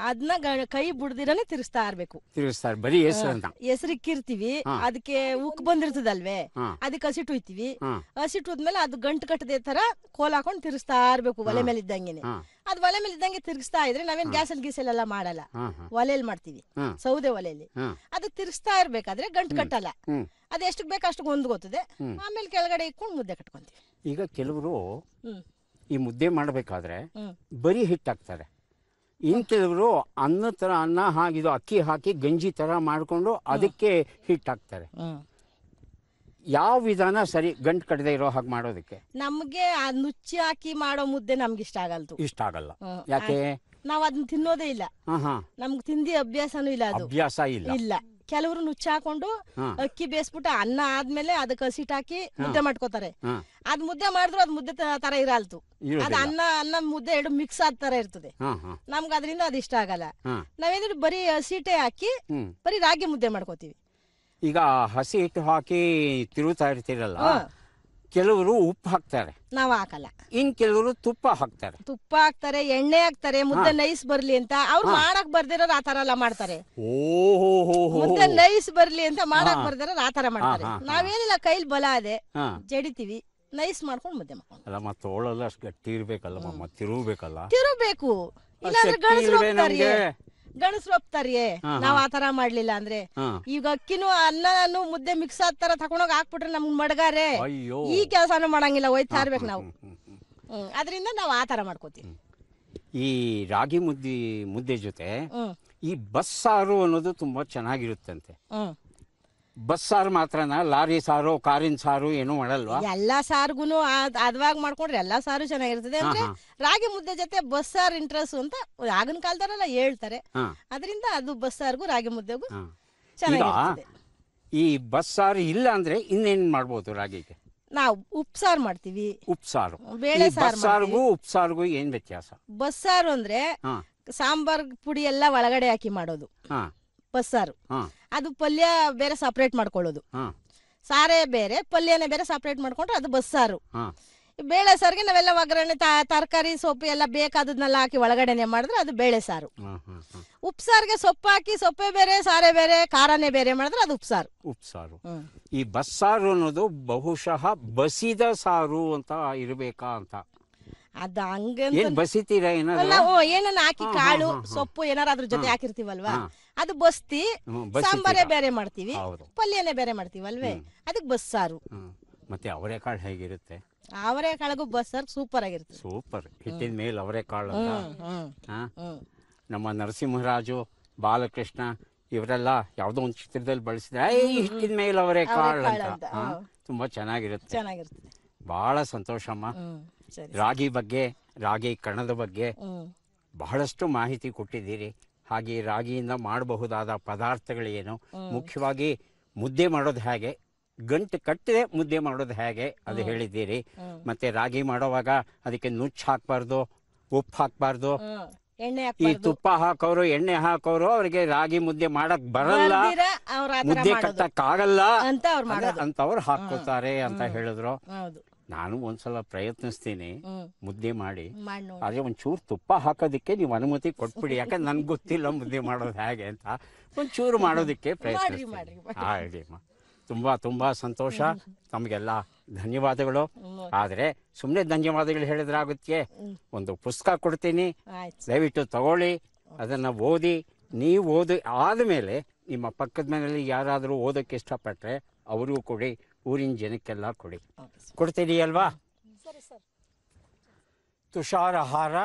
ಅದನ್ನ ಕೈ ಬಿಡ್ದಿರನೆ ತಿರುಗಿಸ್ತಾ ಇರ್ಬೇಕು. ತಿರುಗಿಸ್ತಾರೆ ಬರೀ ಹೆಸರಿಕ್ಕಿರ್ತೀವಿ, ಅದಕ್ಕೆ ಉಕ್ ಬಂದಿರ್ತದಲ್ವೇ, ಅದಕ್ಕೆ ಹಸಿಟ್ಟು ಹೋಯ್ತಿವಿ. ಹಸಿಟ್ಟು ಹೋದ್ಮೇಲೆ ಅದು ಗಂಟು ಕಟ್ಟದೆ ತರ ಕೋಲ್ ಹಾಕೊಂಡು ತಿರುಗಿಸ್ತಾ ಇರ್ಬೇಕು ಒಲೆ ಮೇಲೆ ಇದ್ದಂಗೆನೆ. ಅದ್ ಒಲೆ ಮೇಲೆ ಇದ್ದಂಗೆ ತಿರುಗಿಸ್ತಾ ಇದ್ರೆ ನಾವೇನ್ ಗ್ಯಾಸಲ್ಲಿ ಗೀಸಲ್ಲೆಲ್ಲ ಮಾಡಲ್ಲ, ಒಲೆಯಲ್ಲಿ ಮಾಡ್ತೀವಿ, ಸೌದೆ ಒಲೆಯಲ್ಲಿ. ಅದು ತಿರುಗಿಸ್ತಾ ಇರ್ಬೇಕಾದ್ರೆ ಗಂಟು ಕಟ್ಟಲ್ಲ. ಅದ್ ಎಷ್ಟಕ್ ಬೇಕು ಅಷ್ಟಕ್ಕೆ ಹೊಂದ್ಕೋತದೆ. ಆಮೇಲೆ ಕೆಳಗಡೆ ಇಟ್ಕೊಂಡು ಮುದ್ದೆ ಕಟ್ಕೊಂತೀವಿ. ಈಗ ಕೆಲವರು ಈ ಮುದ್ದೆ ಮಾಡಬೇಕಾದ್ರೆ ಬರೀ ಹಿಟ್ಟು ಹಾಕ್ತಾರೆ. ಇನ್ ಕೆಲವರು ಅನ್ನ ಹಾಕಿದು ಅಕ್ಕಿ ಹಾಕಿ ಗಂಜಿ ತರ ಮಾಡ್ಕೊಂಡು ಅದಕ್ಕೆ ಹಿಟ್ಟು ಹಾಕ್ತಾರೆ. ಯಾವ ವಿಧಾನ ಸರಿ ಗಂಟು ಕಟ್ಟದೆ ಇರೋ ಹಾಗೆ ಮಾಡೋದಕ್ಕೆ? ನಮ್ಗೆ ನುಚ್ಚಿ ಹಾಕಿ ಮಾಡೋ ಮುದ್ದೆ ನಮ್ಗೆ ಇಷ್ಟ ಆಗಲ್ಲ. ಯಾಕೆ? ನಾವ್ ಅದನ್ನ ತಿನ್ನೋದೇ ಇಲ್ಲ. ನಮ್ಗೆ ತಿಂದಿ ಅಭ್ಯಾಸನೂ ಇಲ್ಲ. ಅದು ಅಭ್ಯಾಸ ಇಲ್ಲ. ಕೆಲವರು ನುಚ್ಚ ಹಾಕೊಂಡು ಅಕ್ಕಿ ಬೇಯಿಸ್ಬಿಟ್ಟು ಅನ್ನ ಆದ್ಮೇಲೆ ಅದಕ್ಕೆ ಹಸಿಟ್ಟು ಹಾಕಿ ಮುದ್ದೆ ಮಾಡ್ಕೋತಾರೆ. ಅದ್ ಮುದ್ದೆ ಮಾಡಿದ್ರು ಅದ್ ಮುದ್ದೆ ತರ ಇರಲ್ತು. ಅದ್ ಅನ್ನ ಮುದ್ದೆ ಎರಡು ಮಿಕ್ಸ್ ಆದ ತರ ಇರ್ತದೆ. ನಮ್ಗೆ ಅದರಿಂದ ಅದ್ ಇಷ್ಟ ಆಗಲ್ಲ. ನಾವೇಂದ್ರೆ ಬರೀ ಹಸಿಟ್ಟೆ ಹಾಕಿ ಬರೀ ರಾಗಿ ಮುದ್ದೆ ಮಾಡ್ಕೋತೀವಿ. ಈಗ ಹಸಿ ಹಿಟ್ಟು ಹಾಕಿ ತಿರುಗ್ತಾ ಇರ್ತೀರಲ್ಲ, ಕೆಲವರು ಉಪ್ಪು ಹಾಕ್ತಾರೆ, ನಾವ್ ಹಾಕಲ್ಲ. ಇನ್ ಕೆಲವರು ತುಪ್ಪ ಹಾಕ್ತಾರೆ, ಎಣ್ಣೆ ಹಾಕ್ತಾರೆ, ಮುದ್ದೆ ನೈಸ್ ಬರ್ಲಿ ಅಂತ. ಅವ್ರು ಮಾಡಕ್ ಬರ್ದಿರೋರು ಆತರ ಎಲ್ಲ ಮಾಡ್ತಾರೆ. ಮುದ್ದೆ ನೈಸ್ ಬರ್ಲಿ ಅಂತ ಮಾಡಕ್ ಬರ್ದಿರೋರು ಆತರ ಮಾಡ್ತಾರೆ. ನಾವೇನಿಲ್ಲ, ಕೈಲಿ ಬಲ ಅದೇ ಜಡಿತೀವಿ, ನೈಸ್ ಮಾಡ್ಕೊಂಡು ಮುದ್ದೆ ಮಾಡ್ಕೊಂಡು. ಅಲ್ಲ ತೋಳಲ್ಲ ಅಷ್ಟು ಗಟ್ಟಿ ಇರ್ಬೇಕಲ್ಲ, ತಿರುಗಬೇಕು. ಇಲ್ಲಾಂದ್ರೆ ಗಣಸರು ಗಣಸರು ಒಪ್ತಾರಿಯೇ ನಾವ್ ಆತರ ಮಾಡ್ಲಿಲ್ಲ ಅಂದ್ರೆ. ಈಗ ಅಕ್ಕಿನೂ ಅನ್ನನು ಮುದ್ದೆ ಮಿಕ್ಸ್ ಆದ ತರ ತಕೊಂಡೋಗಿ ಹಾಕ್ಬಿಟ್ರೆ ನಮ್ಗ್ ಮಡ್ಗಾರೆ ಈ ಕೆಲಸನೂ ಮಾಡಂಗಿಲ್ಲ, ಹೋಯ್ತಾ ಇರ್ಬೇಕು ನಾವು. ಅದರಿಂದ ನಾವು ಆತರ ಮಾಡ್ಕೋತೀವಿ. ಈ ರಾಗಿ ಮುದ್ದೆ ಜೊತೆ ಈ ಬಸ್ಸಾರು ಅನ್ನೋದು ತುಂಬಾ ಚೆನ್ನಾಗಿರುತ್ತಂತೆ. ಬಸ್ಸಾರು ಮಾತ್ರನ, ಲಾರಿ ಸಾರು, ಕಾರಿನ ಸಾರು ಏನು ಮಾಡಲ್ವಾ? ಎಲ್ಲಾ ಸಾರ್ಗುನು ಅದ್ವಾಗ ಮಾಡ್ಕೊಂಡ್ರೆ ಎಲ್ಲಾ ಸಾರು ಚೆನ್ನಾಗಿರ್ತದೆ. ಅಂದ್ರೆ ರಾಗಿ ಮುದ್ದೆ ಜೊತೆ ಬಸ್ಸಾರು ಇಂಟ್ರೆಸ್ಟ್ ಅಂತ ಆಗಿನ ಕಾಲದವರೆಲ್ಲ ಹೇಳ್ತಾರೆ. ಅದರಿಂದ ಅದು ಬಸ್ಸಾರ್ಗು ರಾಗಿ ಮುದ್ದೆಗೂ ಚೆನ್ನಾಗಿರ್ತದೆ. ಈ ಬಸ್ಸಾರು ಇಲ್ಲ ಅಂದ್ರೆ ಇನ್ನೇನ್ ಮಾಡ್ಬೋದು ರಾಗಿಗೆ? ನಾವು ಉಪ್ಸಾರು ಮಾಡ್ತೀವಿ. ಉಪ್ಸಾರು, ಬೇಳೆ ಬಸ್ಸಾರ್ಗೂ ಉಪ್ಸಾರ್ಗೂ ಏನ್ ವ್ಯತ್ಯಾಸ? ಬಸ್ಸಾರು ಅಂದ್ರೆ ಸಾಂಬಾರ್ ಪುಡಿ ಎಲ್ಲ ಒಳಗಡೆ ಹಾಕಿ ಮಾಡೋದು ಬಸ್ಸಾರು. ಅದು ಪಲ್ಯ ಬೇರೆ ಸಪರೇಟ್ ಮಾಡ್ಕೊಳ್ಳೋದು. ಸಾರೇ ಬೇರೆ, ಪಲ್ಯನೇ ಬೇರೆ ಸಪರೇಟ್ ಮಾಡ್ಕೊಂಡ್ರೆ ಅದು ಬಸ್ಸಾರು. ಬೇಳೆ ಸಾರಿಗೆ ನಾವೆಲ್ಲ ಒಗ್ಗರಣೆ ತರಕಾರಿ ಸೊಪ್ಪು ಎಲ್ಲ ಬೇಕಾದನ್ನೆಲ್ಲ ಹಾಕಿ ಒಳಗಡೆನೆ ಮಾಡಿದ್ರೆ ಅದು ಬೇಳೆ ಸಾರು. ಉಪ್ಸಾರಿಗೆ ಸೊಪ್ಪು ಹಾಕಿ ಸೊಪ್ಪೆ ಬೇರೆ ಸಾರೇ ಬೇರೆ ಖಾರನೇ ಬೇರೆ ಮಾಡಿದ್ರೆ ಅದು ಉಪ್ಸಾರು. ಉಪ್ಸಾರು. ಈ ಬಸ್ಸಾರು ಅನ್ನೋದು ಬಹುಶಃ ಬಸಿದ ಸಾರು ಅಂತ ಇರಬೇಕಾ ಅಂತ? ಅದ ಹಂಗೆ ಬಸಿತೀರಾ? ನಾವು ಏನನ್ನ ಹಾಕಿ ಕಾಳು ಸೊಪ್ಪು ಏನಾರ ಅದ್ರ ಜೊತೆ ಹಾಕಿರ್ತೀವಲ್ವಾ, ಅದು ಬಸ್ತಿ ಸಾಂಬಾರೇ ಬೇರೆ ಮಾಡ್ತೀವಿ, ಪಲ್ಯನೇ ಬೇರೆ ಮಾಡ್ತೀವಲ್ವೇ, ಅದಕ್ಕೆ ಬಸ್ಸಾರು. ಮತ್ತೆ ಅವರೆಕಾಳು ಹೇಗಿರುತ್ತೆ? ಅವರೆಕಾಳಿಗೂ ಬಸ್ಸಾರು ಸೂಪರ್ ಆಗಿರುತ್ತೆ. ಸೂಪರ್. ಹಿಟ್ಟಿನ ಮೇಲೆ ಅವರೆಕಾಳು ಅಂತ ನಮ್ಮ ನರಸಿಂಹರಾಜು, ಬಾಲಕೃಷ್ಣ ಇವರೆಲ್ಲ ಯಾವ್ದೋ ಒಂದು ಚಿತ್ರದಲ್ಲಿ ಬಳಸಿದ್ರೆ ಹಿಟ್ಟಿನ ಮೇಲೆ ಅವರೆಕಾಳು ಅಂತ. ತುಂಬಾ ಚೆನ್ನಾಗಿರುತ್ತೆ. ಬಹಳ ಸಂತೋಷಮ್ಮ. ರಾಗಿ ಬಗ್ಗೆ, ರಾಗಿ ಕಣದ ಬಗ್ಗೆ ಬಹಳಷ್ಟು ಮಾಹಿತಿ ಕೊಟ್ಟಿದ್ದೀರಿ. ಹಾಗೆ ರಾಗಿಯಿಂದ ಮಾಡಬಹುದಾದ ಪದಾರ್ಥಗಳೇನು, ಮುಖ್ಯವಾಗಿ ಮುದ್ದೆ ಮಾಡೋದು ಹೇಗೆ, ಗಂಟು ಕಟ್ಟದೆ ಮುದ್ದೆ ಮಾಡೋದು ಹೇಗೆ ಅದು ಹೇಳಿದ್ದೀರಿ. ಮತ್ತೆ ರಾಗಿ ಮಾಡೋವಾಗ ಅದಕ್ಕೆ ನುಚ್ಚು ಹಾಕ್ಬಾರ್ದು, ಉಪ್ಪು ಹಾಕ್ಬಾರ್ದು, ಈ ತುಪ್ಪ ಹಾಕೋರು ಎಣ್ಣೆ ಹಾಕೋರು ಅವ್ರಿಗೆ ರಾಗಿ ಮುದ್ದೆ ಮಾಡಕ್ ಬರಲ್ಲ, ಮುದ್ದೆ ಕಟ್ಟಕ್ ಆಗಲ್ಲ ಅಂತವ್ರು ಹಾಕೋತಾರೆ ಅಂತ ಹೇಳಿದ್ರು. ನಾನು ಒಂದ್ಸಲ ಪ್ರಯತ್ನಿಸ್ತೀನಿ ಮುದ್ದೆ ಮಾಡಿ. ಆದ್ರೆ ಒಂಚೂರು ತುಪ್ಪ ಹಾಕೋದಿಕ್ಕೆ ನೀವು ಅನುಮತಿ ಕೊಟ್ಬಿಡಿ, ಯಾಕಂದ್ರೆ ನನ್ಗೆ ಗೊತ್ತಿಲ್ಲ ಮುದ್ದೆ ಮಾಡೋದು ಹೇಗೆ ಅಂತ. ಒಂಚೂರು ಮಾಡೋದಿಕ್ಕೆ ಪ್ರಯತ್ನಿಸ್ತೀನಿ. ತುಂಬಾ ತುಂಬಾ ಸಂತೋಷ. ತಮಗೆಲ್ಲ ಧನ್ಯವಾದಗಳು. ಆದ್ರೆ ಸುಮ್ಮನೆ ಧನ್ಯವಾದಗಳು ಹೇಳಿದ್ರಾಗುತ್ತೆ. ಒಂದು ಪುಸ್ತಕ ಕೊಡ್ತೀನಿ, ದಯವಿಟ್ಟು ತಗೊಳ್ಳಿ, ಅದನ್ನ ಓದಿ. ನೀವು ಓದಿ ಆದ್ಮೇಲೆ ನಿಮ್ಮ ಪಕ್ಕದ ಮನೆಯಲ್ಲಿ ಯಾರಾದರೂ ಓದೋಕ್ಕೆ ಇಷ್ಟಪಟ್ರೆ ಅವ್ರಿಗೂ ಕೊಡಿ, ಊರಿನ ಜನಕ್ಕೆಲ್ಲ ಕೊಡಿ. ಕೊಡ್ತೀನಿ ಅಲ್ವಾ? ತುಷಾರಹಾರ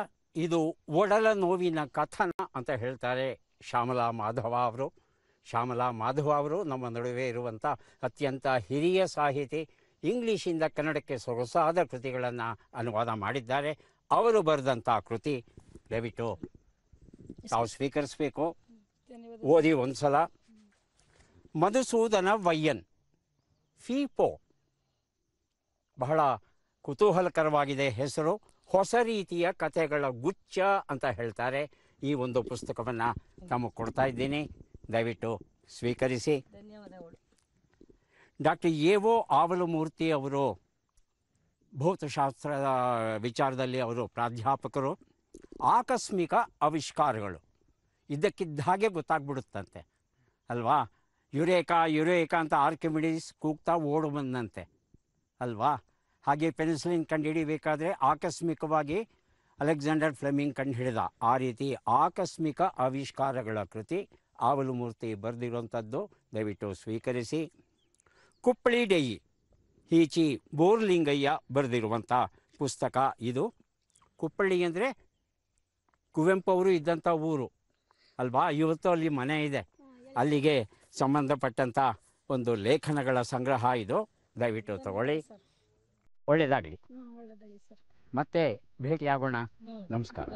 ಇದು ಒಡಲ ನೋವಿನ ಕಥನ ಅಂತ ಹೇಳ್ತಾರೆ ಶ್ಯಾಮಲಾ ಮಾಧವ ಅವರು. ಶ್ಯಾಮಲಾ ಮಾಧವ ಅವರು ನಮ್ಮ ನಡುವೆ ಇರುವಂಥ ಅತ್ಯಂತ ಹಿರಿಯ ಸಾಹಿತಿ. ಇಂಗ್ಲೀಷಿಂದ ಕನ್ನಡಕ್ಕೆ ಸೊಗಸಾದ ಕೃತಿಗಳನ್ನು ಅನುವಾದ ಮಾಡಿದ್ದಾರೆ. ಅವರು ಬರೆದಂಥ ಕೃತಿ ದಯವಿಟ್ಟು ತಾವು ಸ್ವೀಕರಿಸಬೇಕು, ಓದಿ ಒಂದ್ಸಲ. ಮಧುಸೂದನ ವಯ್ಯನ್ ಫೀಪೋ, ಬಹಳ ಕುತೂಹಲಕರವಾಗಿದೆ ಹೆಸರು. ಹೊಸ ರೀತಿಯ ಕಥೆಗಳ ಗುಚ್ಛ ಅಂತ ಹೇಳ್ತಾರೆ. ಈ ಒಂದು ಪುಸ್ತಕವನ್ನು ತಮಗೆ ಕೊಡ್ತಾ ಇದ್ದೀನಿ, ದಯವಿಟ್ಟು ಸ್ವೀಕರಿಸಿ. ಡಾಕ್ಟರ್ ಎ.ಒ. ಆವಲಮೂರ್ತಿ ಅವರು ಭೌತಶಾಸ್ತ್ರದ ವಿಚಾರದಲ್ಲಿ ಅವರು ಪ್ರಾಧ್ಯಾಪಕರು. ಆಕಸ್ಮಿಕ ಆವಿಷ್ಕಾರಗಳು ಇದ್ದಕ್ಕಿದ್ದ ಹಾಗೆ ಗೊತ್ತಾಗ್ಬಿಡುತ್ತಂತೆ ಅಲ್ವಾ? ಯುರೇಕಾ ಯುರೇಕಾ ಅಂತ ಆರ್ಕಿಮಿಡೀಸ್ ಕೂಗ್ತಾ ಓಡು ಬಂದಂತೆ ಅಲ್ವಾ? ಹಾಗೆ ಪೆನ್ಸಿಲಿನ್ ಕಂಡುಹಿಡಿಬೇಕಾದ್ರೆ ಆಕಸ್ಮಿಕವಾಗಿ ಅಲೆಕ್ಸಾಂಡರ್ ಫ್ಲೆಮಿಂಗ್ ಕಂಡು ಹಿಡಿದ. ಆ ರೀತಿ ಆಕಸ್ಮಿಕ ಆವಿಷ್ಕಾರಗಳ ಕೃತಿ ಆವಲಮೂರ್ತಿ ಬರೆದಿರುವಂಥದ್ದು, ದಯವಿಟ್ಟು ಸ್ವೀಕರಿಸಿ. ಕುಪ್ಪಳಿ ಡೇಯಿ ಹೀಚಿ ಬೋರ್ಲಿಂಗಯ್ಯ ಬರೆದಿರುವಂಥ ಪುಸ್ತಕ ಇದು. ಕುಪ್ಪಳಿ ಅಂದರೆ ಕುವೆಂಪು ಅವರು ಇದ್ದಂಥ ಊರು ಅಲ್ವಾ? ಇವತ್ತು ಅಲ್ಲಿ ಮನೆ ಇದೆ. ಅಲ್ಲಿಗೆ ಸಂಬಂಧಪಟ್ಟಂಥ ಒಂದು ಲೇಖನಗಳ ಸಂಗ್ರಹ ಇದು. ದಯವಿಟ್ಟು ತಗೊಳ್ಳಿ. ಒಳ್ಳೆಯದಾಗಲಿ. ಮತ್ತೆ ಭೇಟಿಯಾಗೋಣ. ನಮಸ್ಕಾರ.